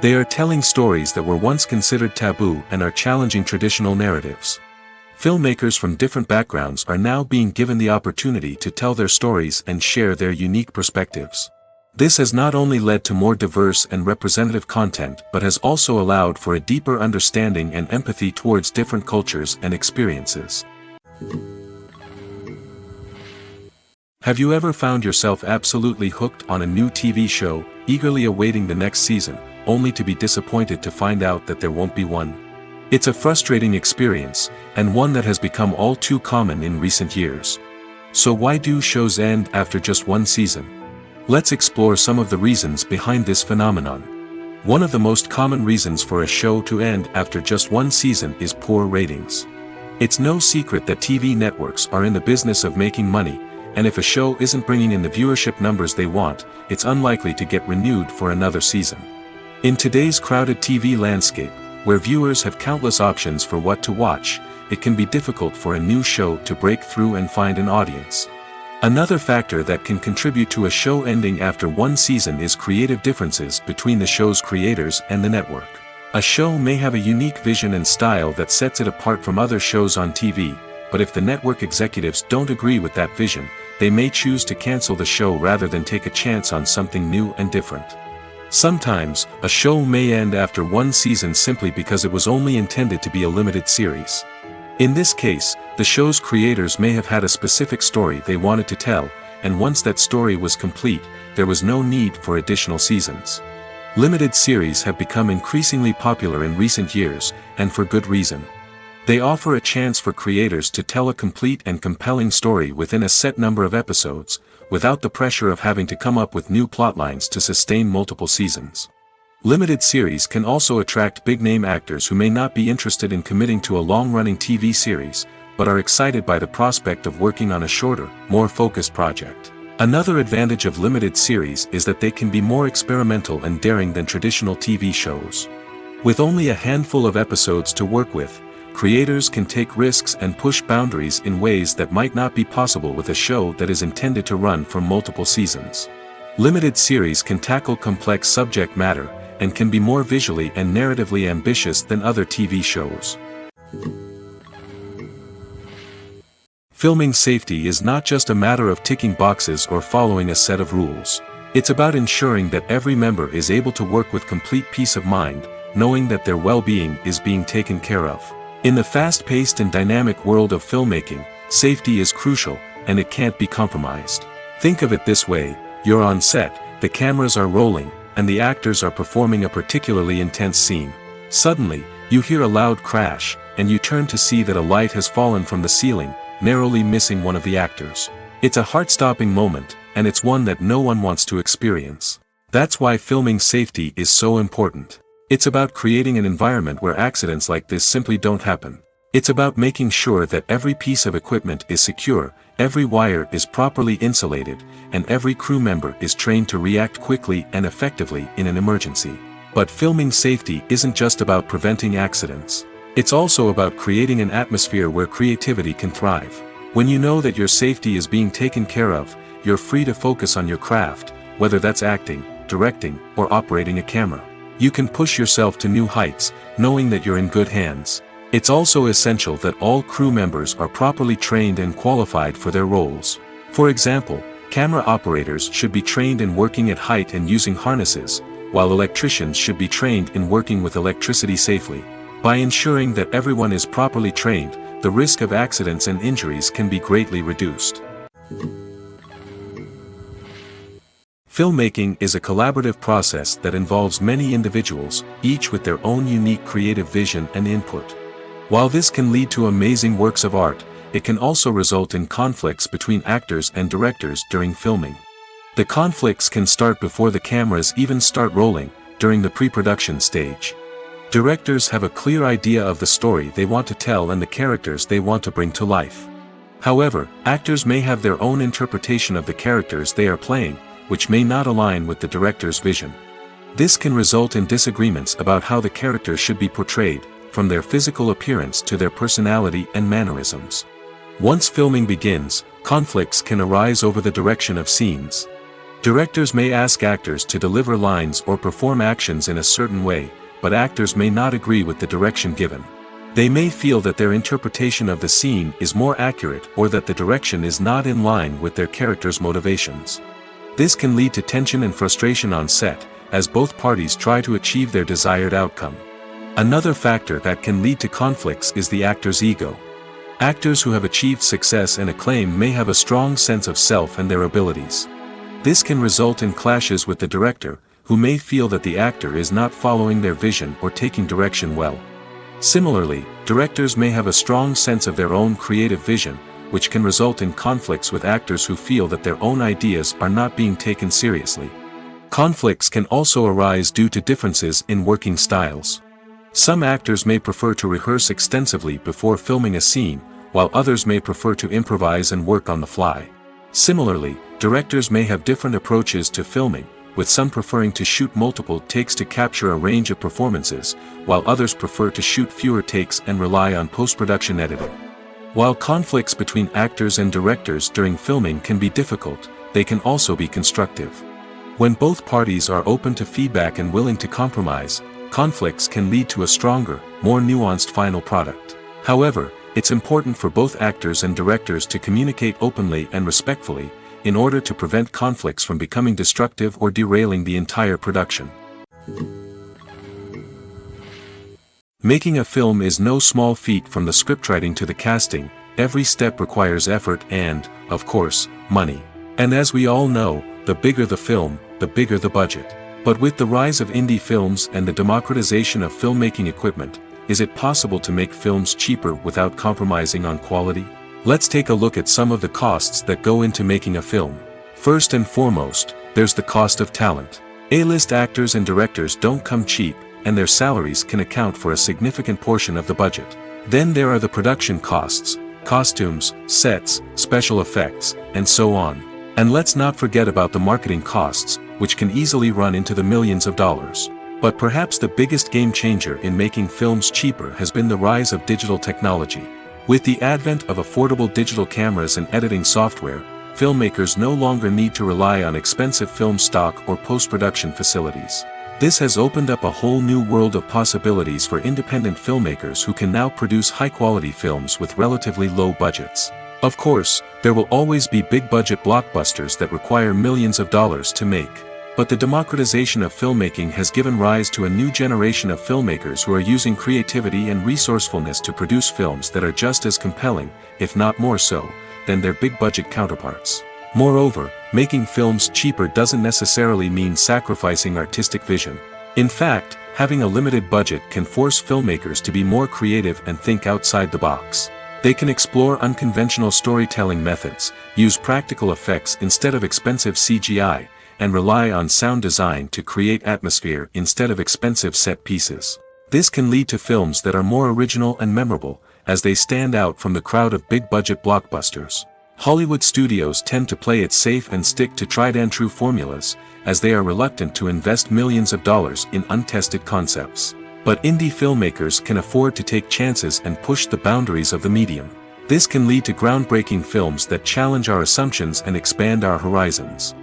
They are telling stories that were once considered taboo and are challenging traditional narratives. Filmmakers from different backgrounds are now being given the opportunity to tell their stories and share their unique perspectives. This has not only led to more diverse and representative content but has also allowed for a deeper understanding and empathy towards different cultures and experiences. Have you ever found yourself absolutely hooked on a new TV show, eagerly awaiting the next season, only to be disappointed to find out that there won't be one? It's a frustrating experience, and one that has become all too common in recent years. So why do shows end after just one season? Let's explore some of the reasons behind this phenomenon. One of the most common reasons for a show to end after just one season is poor ratings. It's no secret that TV networks are in the business of making money, and if a show isn't bringing in the viewership numbers they want, it's unlikely to get renewed for another season. In today's crowded TV landscape, where viewers have countless options for what to watch, it can be difficult for a new show to break through and find an audience. Another factor that can contribute to a show ending after one season is creative differences between the show's creators and the network. A show may have a unique vision and style that sets it apart from other shows on TV, but if the network executives don't agree with that vision, they may choose to cancel the show rather than take a chance on something new and different. Sometimes, a show may end after one season simply because it was only intended to be a limited series. In this case, the show's creators may have had a specific story they wanted to tell, and once that story was complete, there was no need for additional seasons. Limited series have become increasingly popular in recent years, and for good reason. They offer a chance for creators to tell a complete and compelling story within a set number of episodes, without the pressure of having to come up with new plotlines to sustain multiple seasons. Limited series can also attract big-name actors who may not be interested in committing to a long-running TV series, but are excited by the prospect of working on a shorter, more focused project. Another advantage of limited series is that they can be more experimental and daring than traditional TV shows. With only a handful of episodes to work with, creators can take risks and push boundaries in ways that might not be possible with a show that is intended to run for multiple seasons. Limited series can tackle complex subject matter, and can be more visually and narratively ambitious than other TV shows. Filming safety is not just a matter of ticking boxes or following a set of rules. It's about ensuring that every member is able to work with complete peace of mind, knowing that their well-being is being taken care of. In the fast-paced and dynamic world of filmmaking, safety is crucial, and it can't be compromised. Think of it this way: you're on set, the cameras are rolling, and the actors are performing a particularly intense scene. Suddenly, you hear a loud crash, and you turn to see that a light has fallen from the ceiling, narrowly missing one of the actors. It's a heart-stopping moment, and it's one that no one wants to experience. That's why filming safety is so important. It's about creating an environment where accidents like this simply don't happen. It's about making sure that every piece of equipment is secure, every wire is properly insulated, and every crew member is trained to react quickly and effectively in an emergency. But filming safety isn't just about preventing accidents. It's also about creating an atmosphere where creativity can thrive. When you know that your safety is being taken care of, you're free to focus on your craft, whether that's acting, directing, or operating a camera. You can push yourself to new heights, knowing that you're in good hands. It's also essential that all crew members are properly trained and qualified for their roles. For example, camera operators should be trained in working at height and using harnesses, while electricians should be trained in working with electricity safely. By ensuring that everyone is properly trained, the risk of accidents and injuries can be greatly reduced. Filmmaking is a collaborative process that involves many individuals, each with their own unique creative vision and input. While this can lead to amazing works of art, it can also result in conflicts between actors and directors during filming. The conflicts can start before the cameras even start rolling, during the pre-production stage. Directors have a clear idea of the story they want to tell and the characters they want to bring to life. However, actors may have their own interpretation of the characters they are playing, which may not align with the director's vision. This can result in disagreements about how the characters should be portrayed, from their physical appearance to their personality and mannerisms. Once filming begins, conflicts can arise over the direction of scenes. Directors may ask actors to deliver lines or perform actions in a certain way, but actors may not agree with the direction given. They may feel that their interpretation of the scene is more accurate or that the direction is not in line with their character's motivations. This can lead to tension and frustration on set, as both parties try to achieve their desired outcome. Another factor that can lead to conflicts is the actor's ego. Actors who have achieved success and acclaim may have a strong sense of self and their abilities. This can result in clashes with the director, who may feel that the actor is not following their vision or taking direction well. Similarly, directors may have a strong sense of their own creative vision, which can result in conflicts with actors who feel that their own ideas are not being taken seriously. Conflicts can also arise due to differences in working styles. Some actors may prefer to rehearse extensively before filming a scene, while others may prefer to improvise and work on the fly. Similarly, directors may have different approaches to filming, with some preferring to shoot multiple takes to capture a range of performances, while others prefer to shoot fewer takes and rely on post-production editing. While conflicts between actors and directors during filming can be difficult, they can also be constructive. When both parties are open to feedback and willing to compromise, conflicts can lead to a stronger, more nuanced final product. However, it's important for both actors and directors to communicate openly and respectfully, in order to prevent conflicts from becoming destructive or derailing the entire production. Making a film is no small feat. From the scriptwriting to the casting, every step requires effort and, of course, money. And as we all know, the bigger the film, the bigger the budget. But with the rise of indie films and the democratization of filmmaking equipment, is it possible to make films cheaper without compromising on quality? Let's take a look at some of the costs that go into making a film. First and foremost, there's the cost of talent. A-list actors and directors don't come cheap, and their salaries can account for a significant portion of the budget. Then there are the production costs, costumes, sets, special effects, and so on. And let's not forget about the marketing costs, which can easily run into the millions of dollars. But perhaps the biggest game changer in making films cheaper has been the rise of digital technology. With the advent of affordable digital cameras and editing software, filmmakers no longer need to rely on expensive film stock or post-production facilities. This has opened up a whole new world of possibilities for independent filmmakers who can now produce high-quality films with relatively low budgets. Of course, there will always be big-budget blockbusters that require millions of dollars to make. But the democratization of filmmaking has given rise to a new generation of filmmakers who are using creativity and resourcefulness to produce films that are just as compelling, if not more so, than their big-budget counterparts. Moreover, making films cheaper doesn't necessarily mean sacrificing artistic vision. In fact, having a limited budget can force filmmakers to be more creative and think outside the box. They can explore unconventional storytelling methods, use practical effects instead of expensive CGI, and rely on sound design to create atmosphere instead of expensive set pieces. This can lead to films that are more original and memorable, as they stand out from the crowd of big-budget blockbusters. Hollywood studios tend to play it safe and stick to tried-and-true formulas, as they are reluctant to invest millions of dollars in untested concepts. But indie filmmakers can afford to take chances and push the boundaries of the medium. This can lead to groundbreaking films that challenge our assumptions and expand our horizons.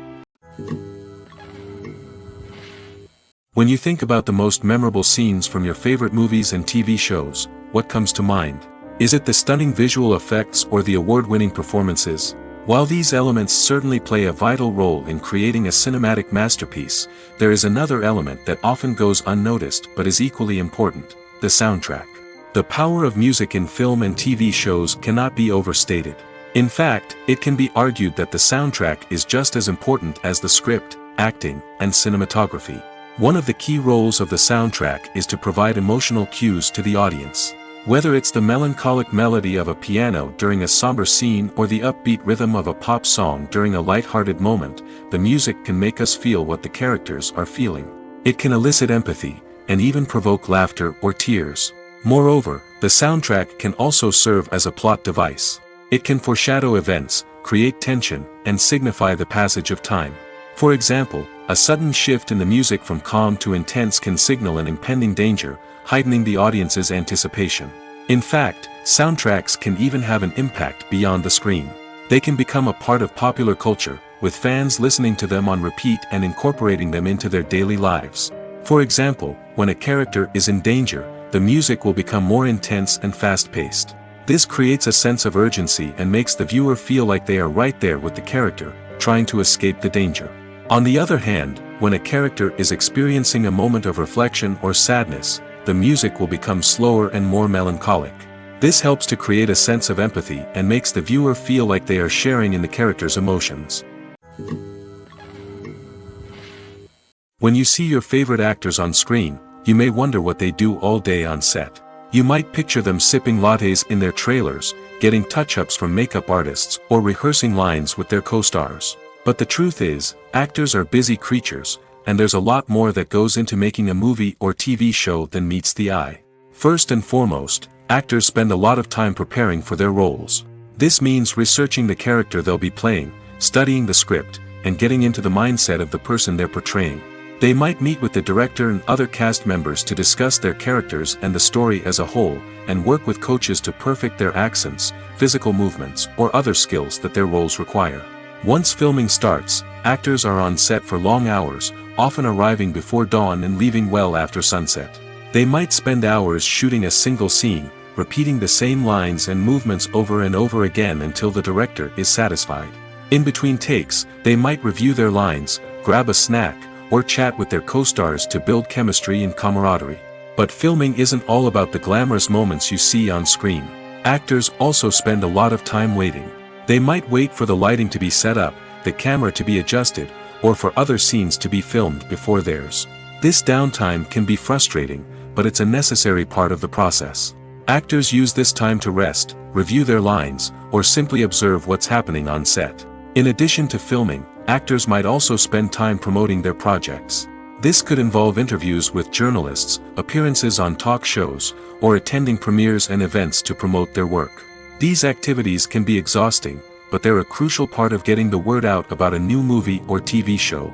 When you think about the most memorable scenes from your favorite movies and TV shows, what comes to mind? Is it the stunning visual effects or the award-winning performances? While these elements certainly play a vital role in creating a cinematic masterpiece, there is another element that often goes unnoticed but is equally important: the soundtrack. The power of music in film and TV shows cannot be overstated. In fact, it can be argued that the soundtrack is just as important as the script, acting, and cinematography. One of the key roles of the soundtrack is to provide emotional cues to the audience. Whether it's the melancholic melody of a piano during a somber scene or the upbeat rhythm of a pop song during a light-hearted moment, the music can make us feel what the characters are feeling. It can elicit empathy, and even provoke laughter or tears. Moreover, the soundtrack can also serve as a plot device. It can foreshadow events, create tension, and signify the passage of time. For example, a sudden shift in the music from calm to intense can signal an impending danger, heightening the audience's anticipation. In fact, soundtracks can even have an impact beyond the screen. They can become a part of popular culture, with fans listening to them on repeat and incorporating them into their daily lives. For example, when a character is in danger, the music will become more intense and fast-paced. This creates a sense of urgency and makes the viewer feel like they are right there with the character, trying to escape the danger. On the other hand, when a character is experiencing a moment of reflection or sadness, the music will become slower and more melancholic. This helps to create a sense of empathy and makes the viewer feel like they are sharing in the character's emotions. When you see your favorite actors on screen, you may wonder what they do all day on set. You might picture them sipping lattes in their trailers, getting touch-ups from makeup artists, or rehearsing lines with their co-stars. But the truth is, actors are busy creatures, and there's a lot more that goes into making a movie or TV show than meets the eye. First and foremost, actors spend a lot of time preparing for their roles. This means researching the character they'll be playing, studying the script, and getting into the mindset of the person they're portraying. They might meet with the director and other cast members to discuss their characters and the story as a whole, and work with coaches to perfect their accents, physical movements, or other skills that their roles require. Once filming starts, actors are on set for long hours, often arriving before dawn and leaving well after sunset. They might spend hours shooting a single scene, repeating the same lines and movements over and over again until the director is satisfied. In between takes, they might review their lines, grab a snack, or chat with their co-stars to build chemistry and camaraderie. But filming isn't all about the glamorous moments you see on screen. Actors also spend a lot of time waiting. They might wait for the lighting to be set up, the camera to be adjusted, or for other scenes to be filmed before theirs. This downtime can be frustrating, but it's a necessary part of the process. Actors use this time to rest, review their lines, or simply observe what's happening on set. In addition to filming, actors might also spend time promoting their projects. This could involve interviews with journalists, appearances on talk shows, or attending premieres and events to promote their work. These activities can be exhausting, but they're a crucial part of getting the word out about a new movie or TV show.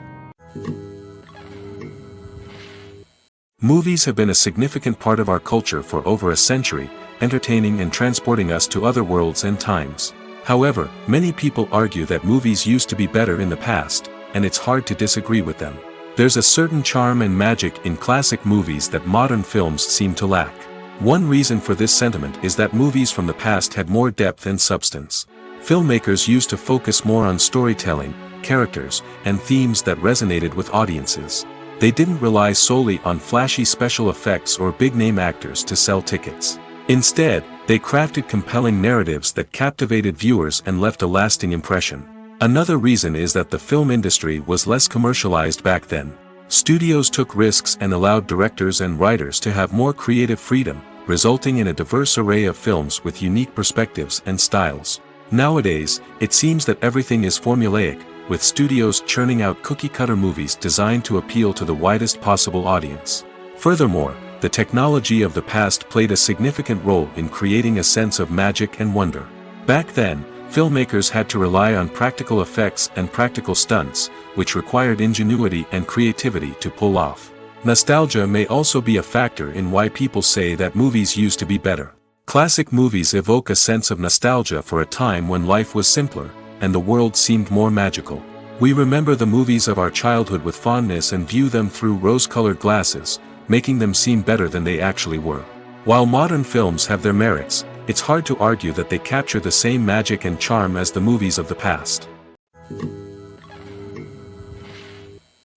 Movies have been a significant part of our culture for over a century, entertaining and transporting us to other worlds and times. However, many people argue that movies used to be better in the past, and it's hard to disagree with them. There's a certain charm and magic in classic movies that modern films seem to lack. One reason for this sentiment is that movies from the past had more depth and substance. Filmmakers used to focus more on storytelling, characters, and themes that resonated with audiences. They didn't rely solely on flashy special effects or big-name actors to sell tickets. Instead, they crafted compelling narratives that captivated viewers and left a lasting impression. Another reason is that the film industry was less commercialized back then. Studios took risks and allowed directors and writers to have more creative freedom, resulting in a diverse array of films with unique perspectives and styles. Nowadays, it seems that everything is formulaic, with studios churning out cookie-cutter movies designed to appeal to the widest possible audience. Furthermore, the technology of the past played a significant role in creating a sense of magic and wonder. Back then, filmmakers had to rely on practical effects and practical stunts, which required ingenuity and creativity to pull off. Nostalgia may also be a factor in why people say that movies used to be better. Classic movies evoke a sense of nostalgia for a time when life was simpler, and the world seemed more magical. We remember the movies of our childhood with fondness and view them through rose-colored glasses, making them seem better than they actually were. While modern films have their merits, it's hard to argue that they capture the same magic and charm as the movies of the past.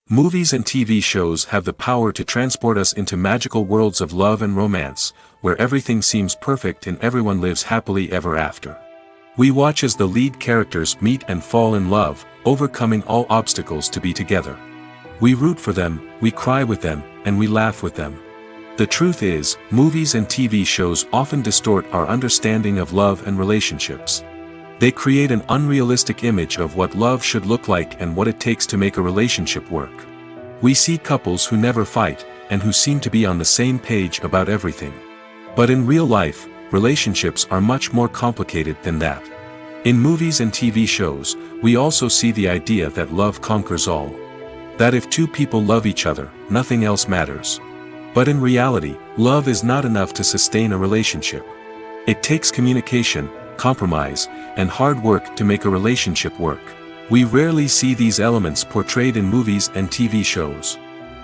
Movies and TV shows have the power to transport us into magical worlds of love and romance, where everything seems perfect and everyone lives happily ever after. We watch as the lead characters meet and fall in love, overcoming all obstacles to be together. We root for them, we cry with them, and we laugh with them. The truth is, movies and TV shows often distort our understanding of love and relationships. They create an unrealistic image of what love should look like and what it takes to make a relationship work. We see couples who never fight, and who seem to be on the same page about everything. But in real life, relationships are much more complicated than that. In movies and TV shows, we also see the idea that love conquers all. That if two people love each other, nothing else matters. But in reality, love is not enough to sustain a relationship. It takes communication, compromise, and hard work to make a relationship work. We rarely see these elements portrayed in movies and TV shows.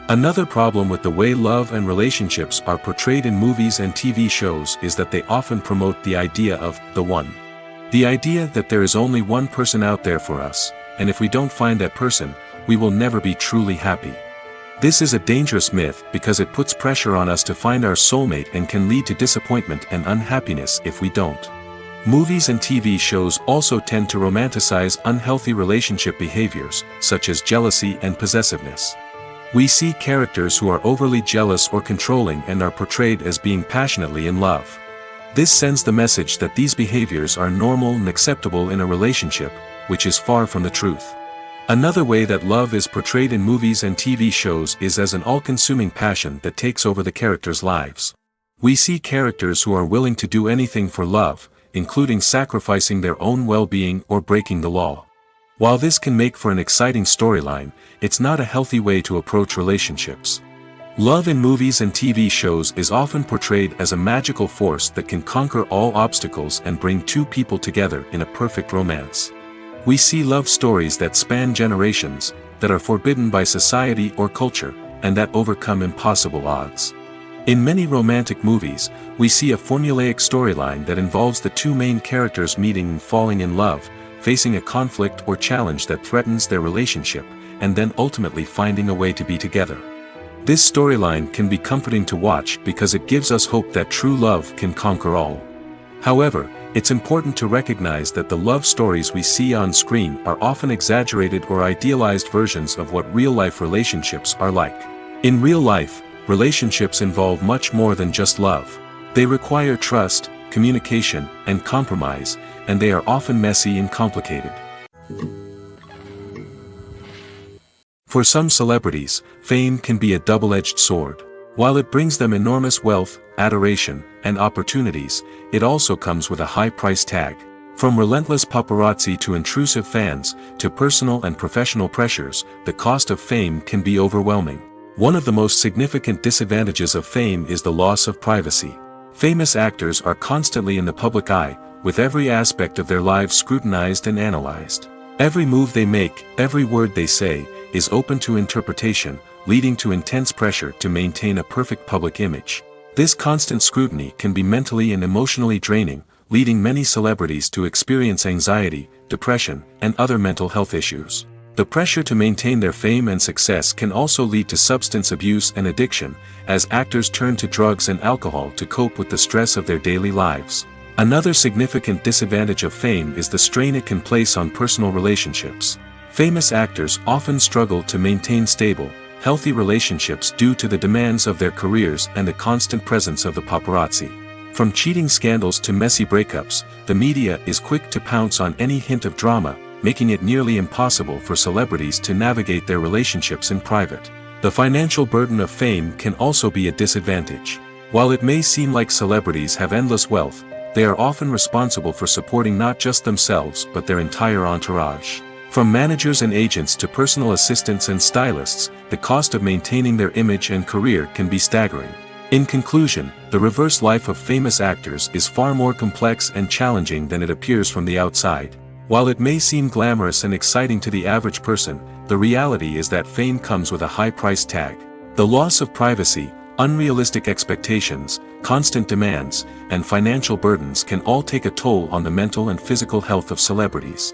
Another problem with the way love and relationships are portrayed in movies and TV shows is that they often promote the idea of the one. The idea that there is only one person out there for us, and if we don't find that person, we will never be truly happy. This is a dangerous myth because it puts pressure on us to find our soulmate and can lead to disappointment and unhappiness if we don't. Movies and TV shows also tend to romanticize unhealthy relationship behaviors, such as jealousy and possessiveness. We see characters who are overly jealous or controlling and are portrayed as being passionately in love. This sends the message that these behaviors are normal and acceptable in a relationship, which is far from the truth. Another way that love is portrayed in movies and TV shows is as an all-consuming passion that takes over the characters' lives. We see characters who are willing to do anything for love, including sacrificing their own well-being or breaking the law. While this can make for an exciting storyline, it's not a healthy way to approach relationships. Love in movies and TV shows is often portrayed as a magical force that can conquer all obstacles and bring two people together in a perfect romance. We see love stories that span generations, that are forbidden by society or culture, and that overcome impossible odds. In many romantic movies, we see a formulaic storyline that involves the two main characters meeting and falling in love, facing a conflict or challenge that threatens their relationship, and then ultimately finding a way to be together. This storyline can be comforting to watch because it gives us hope that true love can conquer all. However, it's important to recognize that the love stories we see on screen are often exaggerated or idealized versions of what real-life relationships are like. In real life, relationships involve much more than just love. They require trust, communication, and compromise, and they are often messy and complicated. For some celebrities, fame can be a double-edged sword. While it brings them enormous wealth, adoration, and opportunities, it also comes with a high price tag. From relentless paparazzi to intrusive fans, to personal and professional pressures, the cost of fame can be overwhelming. One of the most significant disadvantages of fame is the loss of privacy. Famous actors are constantly in the public eye, with every aspect of their lives scrutinized and analyzed. Every move they make, every word they say, is open to interpretation, leading to intense pressure to maintain a perfect public image. This constant scrutiny can be mentally and emotionally draining, leading many celebrities to experience anxiety, depression, and other mental health issues. The pressure to maintain their fame and success can also lead to substance abuse and addiction, as actors turn to drugs and alcohol to cope with the stress of their daily lives. Another significant disadvantage of fame is the strain it can place on personal relationships. Famous actors often struggle to maintain stable, healthy relationships due to the demands of their careers and the constant presence of the paparazzi. From cheating scandals to messy breakups, the media is quick to pounce on any hint of drama, making it nearly impossible for celebrities to navigate their relationships in private. The financial burden of fame can also be a disadvantage. While it may seem like celebrities have endless wealth, they are often responsible for supporting not just themselves but their entire entourage. From managers and agents to personal assistants and stylists, the cost of maintaining their image and career can be staggering. In conclusion, the reverse life of famous actors is far more complex and challenging than it appears from the outside. While it may seem glamorous and exciting to the average person, the reality is that fame comes with a high price tag. The loss of privacy, unrealistic expectations, constant demands, and financial burdens can all take a toll on the mental and physical health of celebrities.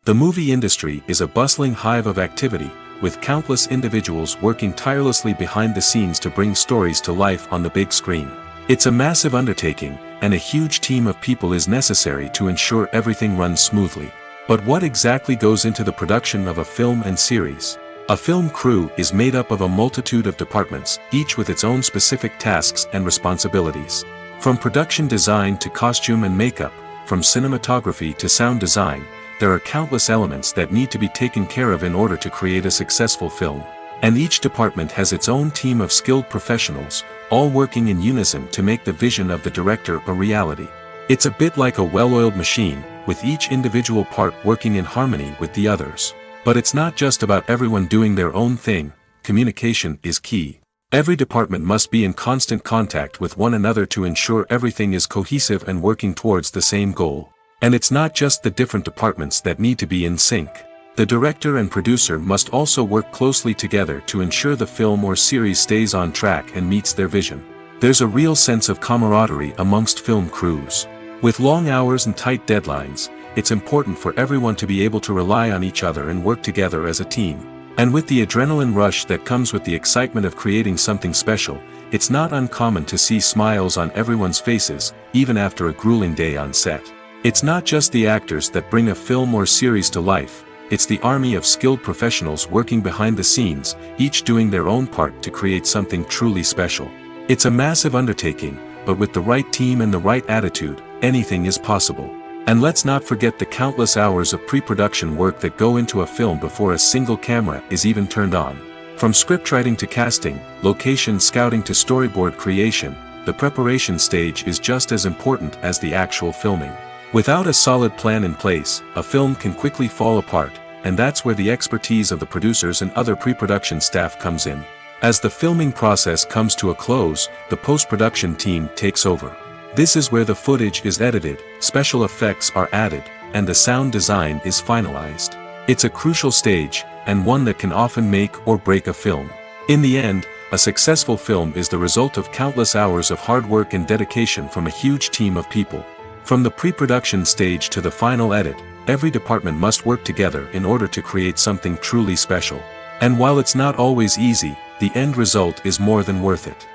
The movie industry is a bustling hive of activity, with countless individuals working tirelessly behind the scenes to bring stories to life on the big screen. It's a massive undertaking, and a huge team of people is necessary to ensure everything runs smoothly. But what exactly goes into the production of a film and series? A film crew is made up of a multitude of departments, each with its own specific tasks and responsibilities. From production design to costume and makeup, from cinematography to sound design, there are countless elements that need to be taken care of in order to create a successful film. And each department has its own team of skilled professionals, all working in unison to make the vision of the director a reality. It's a bit like a well-oiled machine, with each individual part working in harmony with the others. But it's not just about everyone doing their own thing. Communication is key. Every department must be in constant contact with one another to ensure everything is cohesive and working towards the same goal. And it's not just the different departments that need to be in sync. The director and producer must also work closely together to ensure the film or series stays on track and meets their vision. There's a real sense of camaraderie amongst film crews. With long hours and tight deadlines, it's important for everyone to be able to rely on each other and work together as a team. And with the adrenaline rush that comes with the excitement of creating something special, it's not uncommon to see smiles on everyone's faces, even after a grueling day on set. It's not just the actors that bring a film or series to life, it's the army of skilled professionals working behind the scenes, each doing their own part to create something truly special. It's a massive undertaking, but with the right team and the right attitude, anything is possible. And let's not forget the countless hours of pre-production work that go into a film before a single camera is even turned on. From scriptwriting to casting, location scouting to storyboard creation, the preparation stage is just as important as the actual filming. Without a solid plan in place, a film can quickly fall apart, and that's where the expertise of the producers and other pre-production staff comes in. As the filming process comes to a close, the post-production team takes over. This is where the footage is edited, special effects are added, and the sound design is finalized. It's a crucial stage, and one that can often make or break a film. In the end, a successful film is the result of countless hours of hard work and dedication from a huge team of people. From the pre-production stage to the final edit, every department must work together in order to create something truly special. And while it's not always easy, the end result is more than worth it.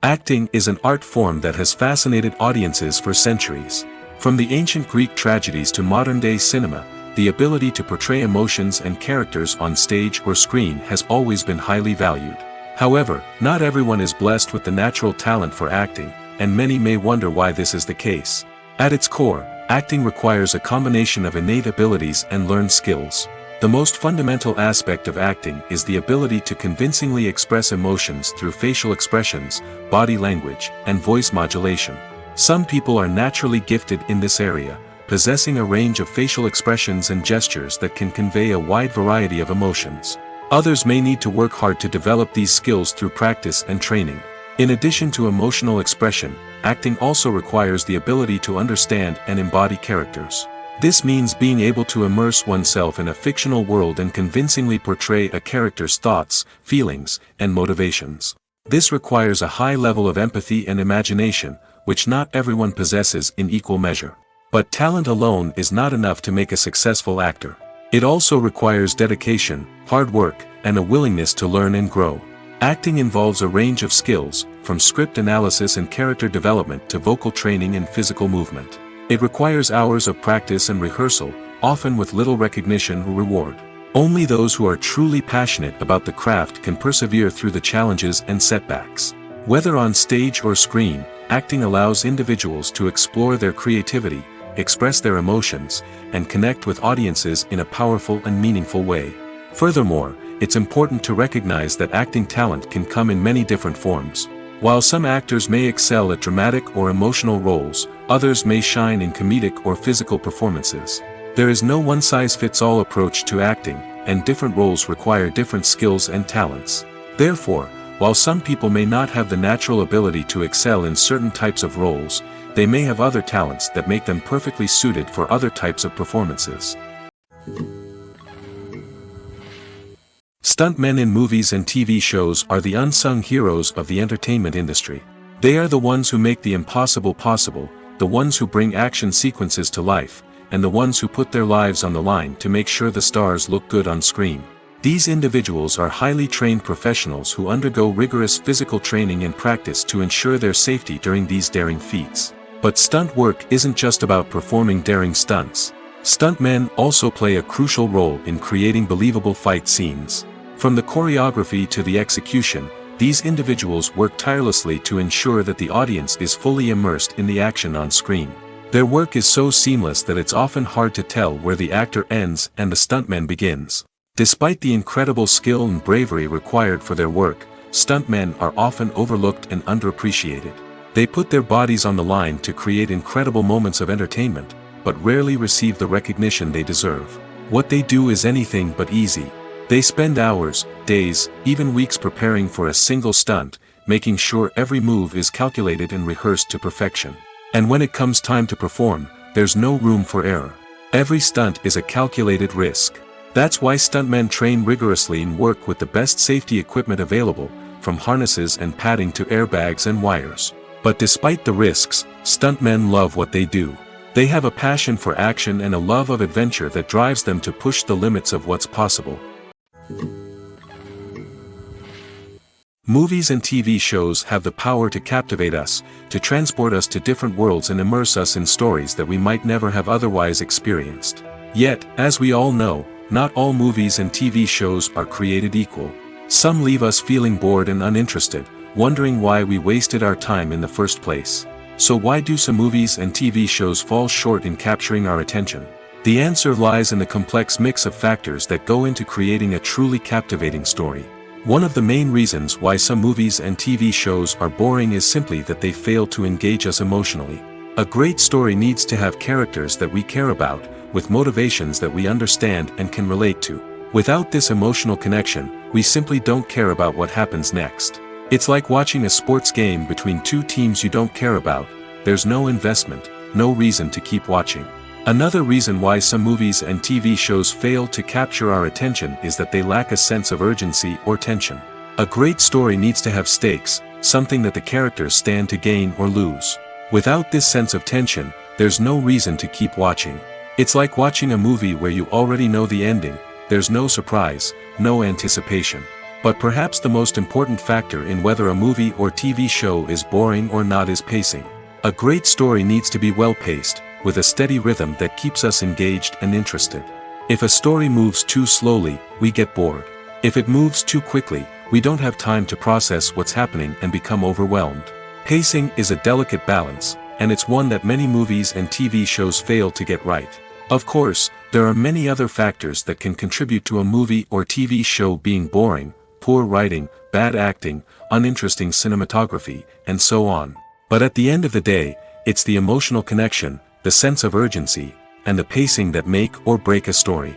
Acting is an art form that has fascinated audiences for centuries. From the ancient Greek tragedies to modern-day cinema, the ability to portray emotions and characters on stage or screen has always been highly valued. However, not everyone is blessed with the natural talent for acting, and many may wonder why this is the case. At its core, acting requires a combination of innate abilities and learned skills. The most fundamental aspect of acting is the ability to convincingly express emotions through facial expressions, body language, and voice modulation. Some people are naturally gifted in this area, possessing a range of facial expressions and gestures that can convey a wide variety of emotions. Others may need to work hard to develop these skills through practice and training. In addition to emotional expression, acting also requires the ability to understand and embody characters. This means being able to immerse oneself in a fictional world and convincingly portray a character's thoughts, feelings, and motivations. This requires a high level of empathy and imagination, which not everyone possesses in equal measure. But talent alone is not enough to make a successful actor. It also requires dedication, hard work, and a willingness to learn and grow. Acting involves a range of skills, from script analysis and character development to vocal training and physical movement. It requires hours of practice and rehearsal, often with little recognition or reward. Only those who are truly passionate about the craft can persevere through the challenges and setbacks. Whether on stage or screen, acting allows individuals to explore their creativity, express their emotions, and connect with audiences in a powerful and meaningful way. Furthermore, it's important to recognize that acting talent can come in many different forms. While some actors may excel at dramatic or emotional roles, others may shine in comedic or physical performances. There is no one-size-fits-all approach to acting, and different roles require different skills and talents. Therefore, while some people may not have the natural ability to excel in certain types of roles, they may have other talents that make them perfectly suited for other types of performances. Stuntmen in movies and TV shows are the unsung heroes of the entertainment industry. They are the ones who make the impossible possible, the ones who bring action sequences to life, and the ones who put their lives on the line to make sure the stars look good on screen. These individuals are highly trained professionals who undergo rigorous physical training and practice to ensure their safety during these daring feats. But stunt work isn't just about performing daring stunts. Stuntmen also play a crucial role in creating believable fight scenes. From the choreography to the execution, these individuals work tirelessly to ensure that the audience is fully immersed in the action on screen. Their work is so seamless that it's often hard to tell where the actor ends and the stuntman begins. Despite the incredible skill and bravery required for their work, stuntmen are often overlooked and underappreciated. They put their bodies on the line to create incredible moments of entertainment, but rarely receive the recognition they deserve. What they do is anything but easy. They spend hours, days, even weeks preparing for a single stunt, making sure every move is calculated and rehearsed to perfection. And when it comes time to perform, there's no room for error. Every stunt is a calculated risk. That's why stuntmen train rigorously and work with the best safety equipment available, from harnesses and padding to airbags and wires. But despite the risks, stuntmen love what they do. They have a passion for action and a love of adventure that drives them to push the limits of what's possible. Movies and TV shows have the power to captivate us, to transport us to different worlds and immerse us in stories that we might never have otherwise experienced. Yet, as we all know, not all movies and TV shows are created equal. Some leave us feeling bored and uninterested, wondering why we wasted our time in the first place. So why do some movies and TV shows fall short in capturing our attention? The answer lies in the complex mix of factors that go into creating a truly captivating story. One of the main reasons why some movies and TV shows are boring is simply that they fail to engage us emotionally. A great story needs to have characters that we care about, with motivations that we understand and can relate to. Without this emotional connection, we simply don't care about what happens next. It's like watching a sports game between two teams you don't care about. There's no investment, no reason to keep watching. Another reason why some movies and TV shows fail to capture our attention is that they lack a sense of urgency or tension. A great story needs to have stakes, something that the characters stand to gain or lose. Without this sense of tension, there's no reason to keep watching. It's like watching a movie where you already know the ending. There's no surprise, no anticipation. But perhaps the most important factor in whether a movie or TV show is boring or not is pacing. A great story needs to be well-paced, with a steady rhythm that keeps us engaged and interested. If a story moves too slowly, we get bored. If it moves too quickly, we don't have time to process what's happening and become overwhelmed. Pacing is a delicate balance, and it's one that many movies and TV shows fail to get right. Of course, there are many other factors that can contribute to a movie or TV show being boring: poor writing, bad acting, uninteresting cinematography, and so on. But at the end of the day, it's the emotional connection, the sense of urgency, and the pacing that make or break a story.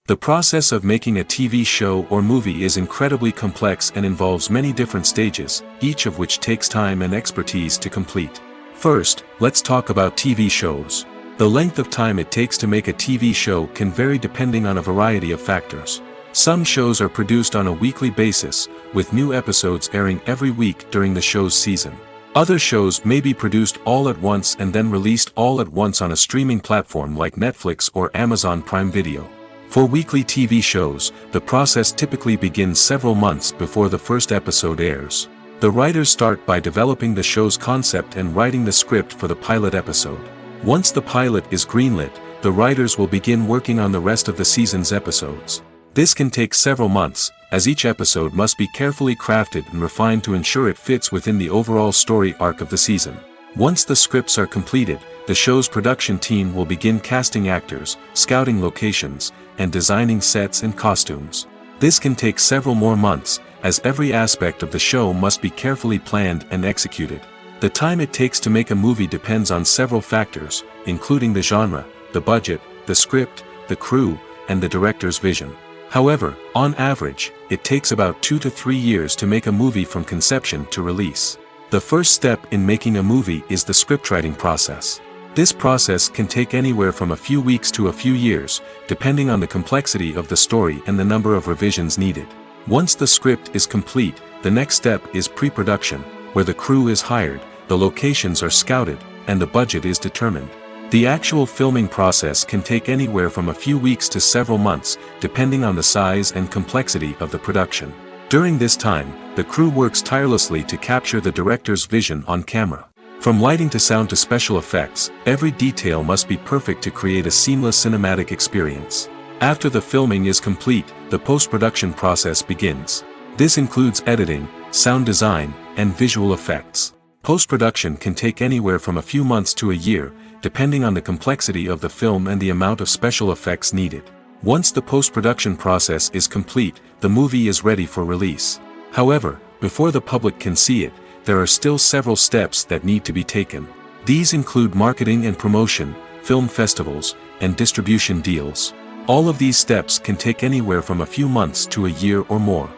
The process of making a TV show or movie is incredibly complex and involves many different stages, each of which takes time and expertise to complete. First, let's talk about TV shows. The length of time it takes to make a TV show can vary depending on a variety of factors. Some shows are produced on a weekly basis, with new episodes airing every week during the show's season. Other shows may be produced all at once and then released all at once on a streaming platform like Netflix or Amazon Prime Video. For weekly TV shows, the process typically begins several months before the first episode airs. The writers start by developing the show's concept and writing the script for the pilot episode. Once the pilot is greenlit, the writers will begin working on the rest of the season's episodes. This can take several months, as each episode must be carefully crafted and refined to ensure it fits within the overall story arc of the season. Once the scripts are completed, the show's production team will begin casting actors, scouting locations, and designing sets and costumes. This can take several more months, as every aspect of the show must be carefully planned and executed. The time it takes to make a movie depends on several factors, including the genre, the budget, the script, the crew, and the director's vision. However, on average, it takes about 2 to 3 years to make a movie from conception to release. The first step in making a movie is the scriptwriting process. This process can take anywhere from a few weeks to a few years, depending on the complexity of the story and the number of revisions needed. Once the script is complete, the next step is pre-production, where the crew is hired, the locations are scouted, and the budget is determined. The actual filming process can take anywhere from a few weeks to several months, depending on the size and complexity of the production. During this time, the crew works tirelessly to capture the director's vision on camera. From lighting to sound to special effects, every detail must be perfect to create a seamless cinematic experience. After the filming is complete, the post-production process begins. This includes editing, sound design, and visual effects. Post-production can take anywhere from a few months to a year, depending on the complexity of the film and the amount of special effects needed. Once the post-production process is complete, the movie is ready for release. However, before the public can see it, there are still several steps that need to be taken. These include marketing and promotion, film festivals, and distribution deals. All of these steps can take anywhere from a few months to a year or more.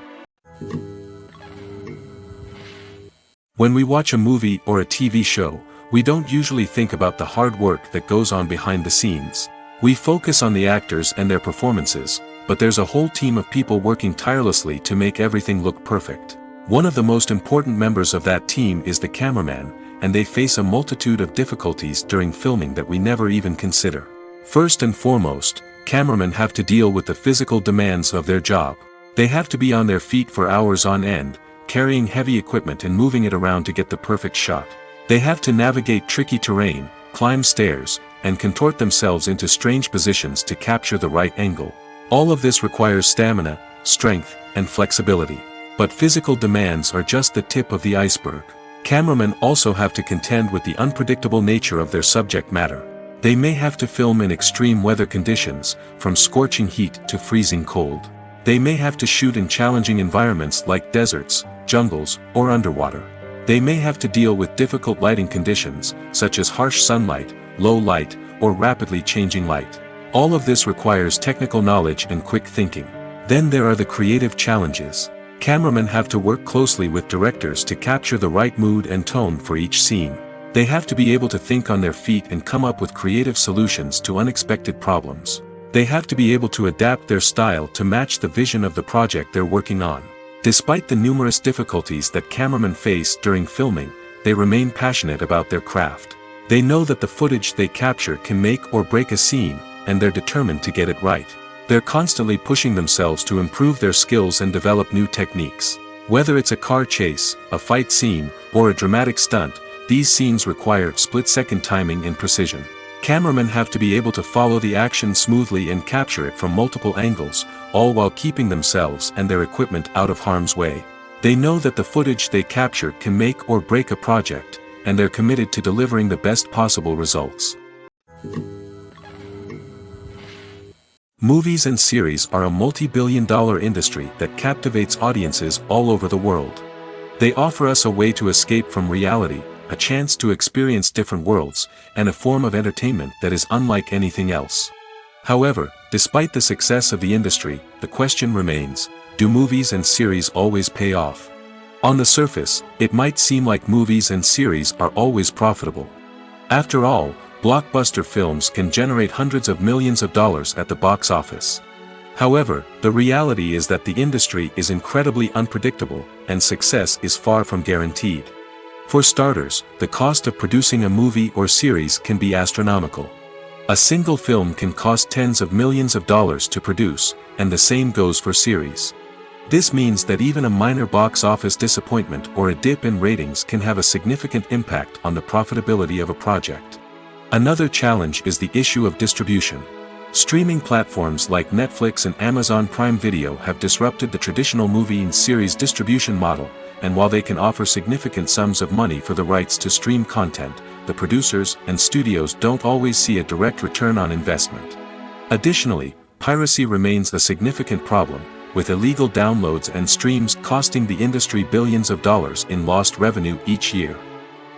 When we watch a movie or a TV show, we don't usually think about the hard work that goes on behind the scenes. We focus on the actors and their performances, but there's a whole team of people working tirelessly to make everything look perfect. One of the most important members of that team is the cameraman, and they face a multitude of difficulties during filming that we never even consider. First and foremost, cameramen have to deal with the physical demands of their job. They have to be on their feet for hours on end, carrying heavy equipment and moving it around to get the perfect shot. They have to navigate tricky terrain, climb stairs, and contort themselves into strange positions to capture the right angle. All of this requires stamina, strength, and flexibility. But physical demands are just the tip of the iceberg. Cameramen also have to contend with the unpredictable nature of their subject matter. They may have to film in extreme weather conditions, from scorching heat to freezing cold. They may have to shoot in challenging environments like deserts, jungles, or underwater. They may have to deal with difficult lighting conditions, such as harsh sunlight, low light, or rapidly changing light. All of this requires technical knowledge and quick thinking. Then there are the creative challenges. Cameramen have to work closely with directors to capture the right mood and tone for each scene. They have to be able to think on their feet and come up with creative solutions to unexpected problems. They have to be able to adapt their style to match the vision of the project they're working on. Despite the numerous difficulties that cameramen face during filming, they remain passionate about their craft. They know that the footage they capture can make or break a scene, and they're determined to get it right. They're constantly pushing themselves to improve their skills and develop new techniques. Whether it's a car chase, a fight scene, or a dramatic stunt, these scenes require split-second timing and precision. Cameramen have to be able to follow the action smoothly and capture it from multiple angles, all while keeping themselves and their equipment out of harm's way. They know that the footage they capture can make or break a project, and they're committed to delivering the best possible results. Movies and series are a multi-billion-dollar industry that captivates audiences all over the world. They offer us a way to escape from reality, a chance to experience different worlds, and a form of entertainment that is unlike anything else. However, despite the success of the industry, the question remains, do movies and series always pay off? On the surface, it might seem like movies and series are always profitable. After all, blockbuster films can generate hundreds of millions of dollars at the box office. However, the reality is that the industry is incredibly unpredictable, and success is far from guaranteed. For starters, the cost of producing a movie or series can be astronomical. A single film can cost tens of millions of dollars to produce, and the same goes for series. This means that even a minor box office disappointment or a dip in ratings can have a significant impact on the profitability of a project. Another challenge is the issue of distribution. Streaming platforms like Netflix and Amazon Prime Video have disrupted the traditional movie and series distribution model, and while they can offer significant sums of money for the rights to stream content, the producers and studios don't always see a direct return on investment. Additionally, piracy remains a significant problem, with illegal downloads and streams costing the industry billions of dollars in lost revenue each year.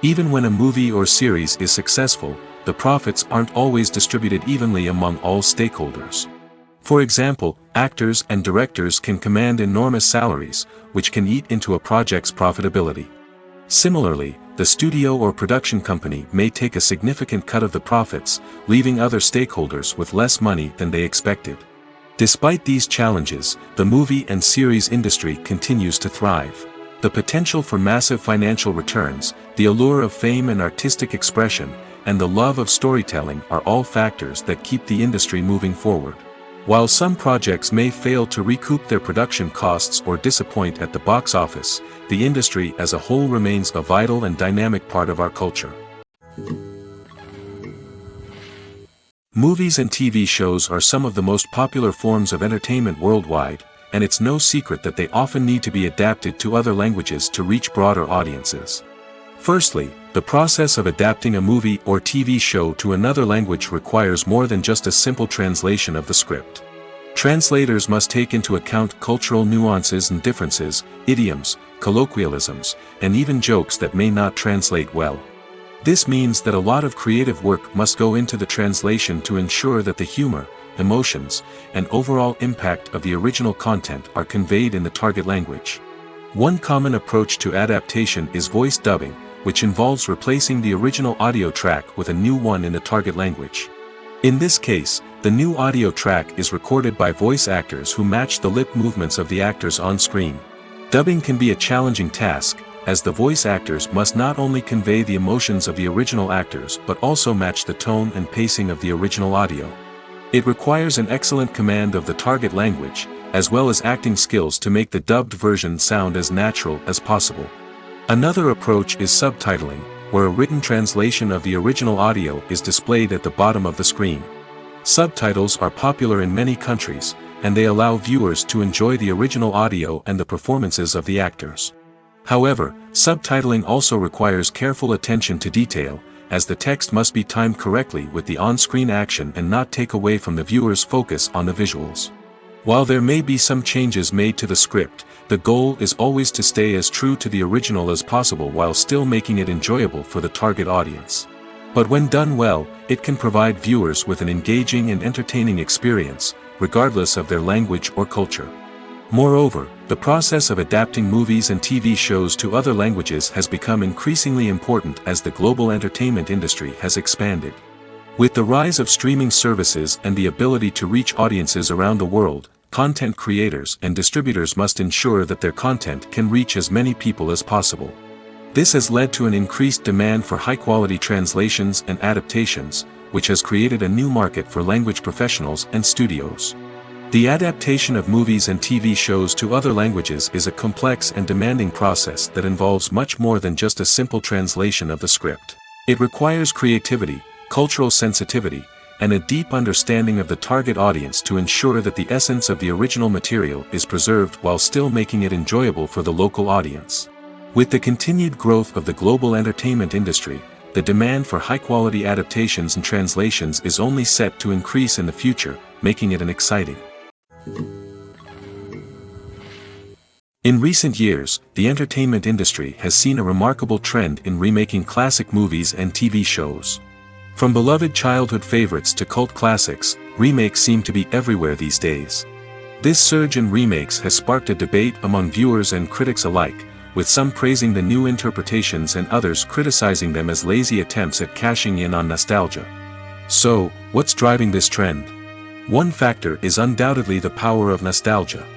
Even when a movie or series is successful, the profits aren't always distributed evenly among all stakeholders. For example, actors and directors can command enormous salaries, which can eat into a project's profitability. Similarly, the studio or production company may take a significant cut of the profits, leaving other stakeholders with less money than they expected. Despite these challenges, the movie and series industry continues to thrive. The potential for massive financial returns, the allure of fame and artistic expression, and the love of storytelling are all factors that keep the industry moving forward. While some projects may fail to recoup their production costs or disappoint at the box office, the industry as a whole remains a vital and dynamic part of our culture. Movies and TV shows are some of the most popular forms of entertainment worldwide, and it's no secret that they often need to be adapted to other languages to reach broader audiences. Firstly, the process of adapting a movie or TV show to another language requires more than just a simple translation of the script. Translators must take into account cultural nuances and differences, idioms, colloquialisms, and even jokes that may not translate well. This means that a lot of creative work must go into the translation to ensure that the humor, emotions, and overall impact of the original content are conveyed in the target language. One common approach to adaptation is voice dubbing, which involves replacing the original audio track with a new one in the target language. In this case, the new audio track is recorded by voice actors who match the lip movements of the actors on screen. Dubbing can be a challenging task, as the voice actors must not only convey the emotions of the original actors but also match the tone and pacing of the original audio. It requires an excellent command of the target language, as well as acting skills to make the dubbed version sound as natural as possible. Another approach is subtitling, where a written translation of the original audio is displayed at the bottom of the screen. Subtitles are popular in many countries, and they allow viewers to enjoy the original audio and the performances of the actors. However, subtitling also requires careful attention to detail, as the text must be timed correctly with the on-screen action and not take away from the viewer's focus on the visuals. While there may be some changes made to the script, the goal is always to stay as true to the original as possible while still making it enjoyable for the target audience. But when done well, it can provide viewers with an engaging and entertaining experience, regardless of their language or culture. Moreover, the process of adapting movies and TV shows to other languages has become increasingly important as the global entertainment industry has expanded. With the rise of streaming services and the ability to reach audiences around the world, content creators and distributors must ensure that their content can reach as many people as possible. This has led to an increased demand for high-quality translations and adaptations, which has created a new market for language professionals and studios. The adaptation of movies and TV shows to other languages is a complex and demanding process that involves much more than just a simple translation of the script. It requires creativity, cultural sensitivity, and a deep understanding of the target audience to ensure that the essence of the original material is preserved while still making it enjoyable for the local audience. With the continued growth of the global entertainment industry, the demand for high-quality adaptations and translations is only set to increase in the future, making it exciting. In recent years, the entertainment industry has seen a remarkable trend in remaking classic movies and TV shows. From beloved childhood favorites to cult classics, remakes seem to be everywhere these days. This surge in remakes has sparked a debate among viewers and critics alike, with some praising the new interpretations and others criticizing them as lazy attempts at cashing in on nostalgia. So, what's driving this trend? One factor is undoubtedly the power of nostalgia.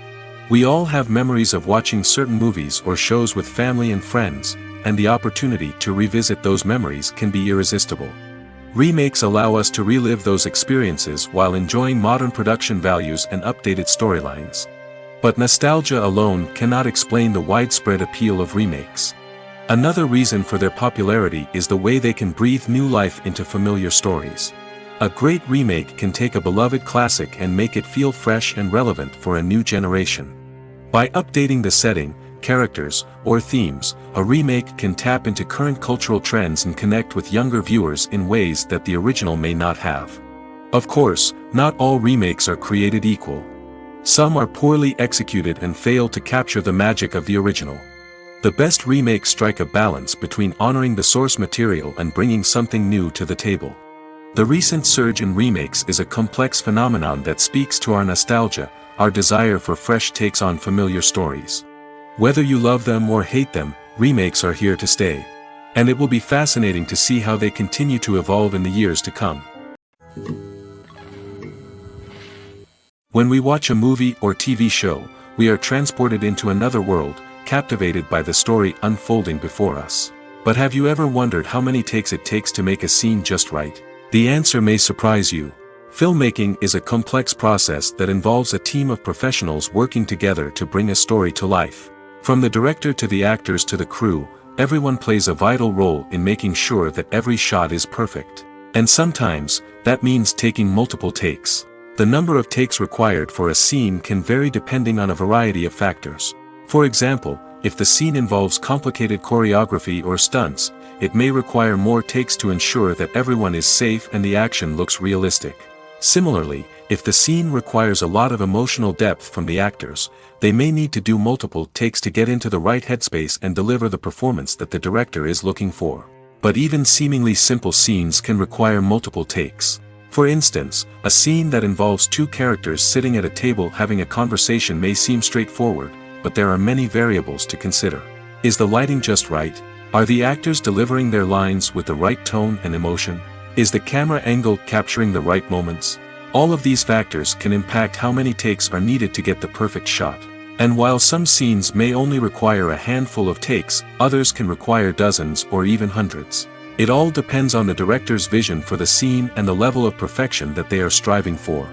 We all have memories of watching certain movies or shows with family and friends, and the opportunity to revisit those memories can be irresistible. Remakes allow us to relive those experiences while enjoying modern production values and updated storylines. But nostalgia alone cannot explain the widespread appeal of remakes. Another reason for their popularity is the way they can breathe new life into familiar stories. A great remake can take a beloved classic and make it feel fresh and relevant for a new generation. By updating the setting, characters, or themes, a remake can tap into current cultural trends and connect with younger viewers in ways that the original may not have. Of course, not all remakes are created equal. Some are poorly executed and fail to capture the magic of the original. The best remakes strike a balance between honoring the source material and bringing something new to the table. The recent surge in remakes is a complex phenomenon that speaks to our nostalgia, our desire for fresh takes on familiar stories. Whether you love them or hate them, remakes are here to stay. And it will be fascinating to see how they continue to evolve in the years to come. When we watch a movie or TV show, we are transported into another world, captivated by the story unfolding before us. But have you ever wondered how many takes it takes to make a scene just right? The answer may surprise you. Filmmaking is a complex process that involves a team of professionals working together to bring a story to life. From the director to the actors to the crew, everyone plays a vital role in making sure that every shot is perfect. And sometimes, that means taking multiple takes. The number of takes required for a scene can vary depending on a variety of factors. For example, if the scene involves complicated choreography or stunts, it may require more takes to ensure that everyone is safe and the action looks realistic. Similarly, if the scene requires a lot of emotional depth from the actors, they may need to do multiple takes to get into the right headspace and deliver the performance that the director is looking for. But even seemingly simple scenes can require multiple takes. For instance, a scene that involves two characters sitting at a table having a conversation may seem straightforward, but there are many variables to consider. Is the lighting just right? Are the actors delivering their lines with the right tone and emotion? Is the camera angle capturing the right moments? All of these factors can impact how many takes are needed to get the perfect shot. And while some scenes may only require a handful of takes, others can require dozens or even hundreds. It all depends on the director's vision for the scene and the level of perfection that they are striving for.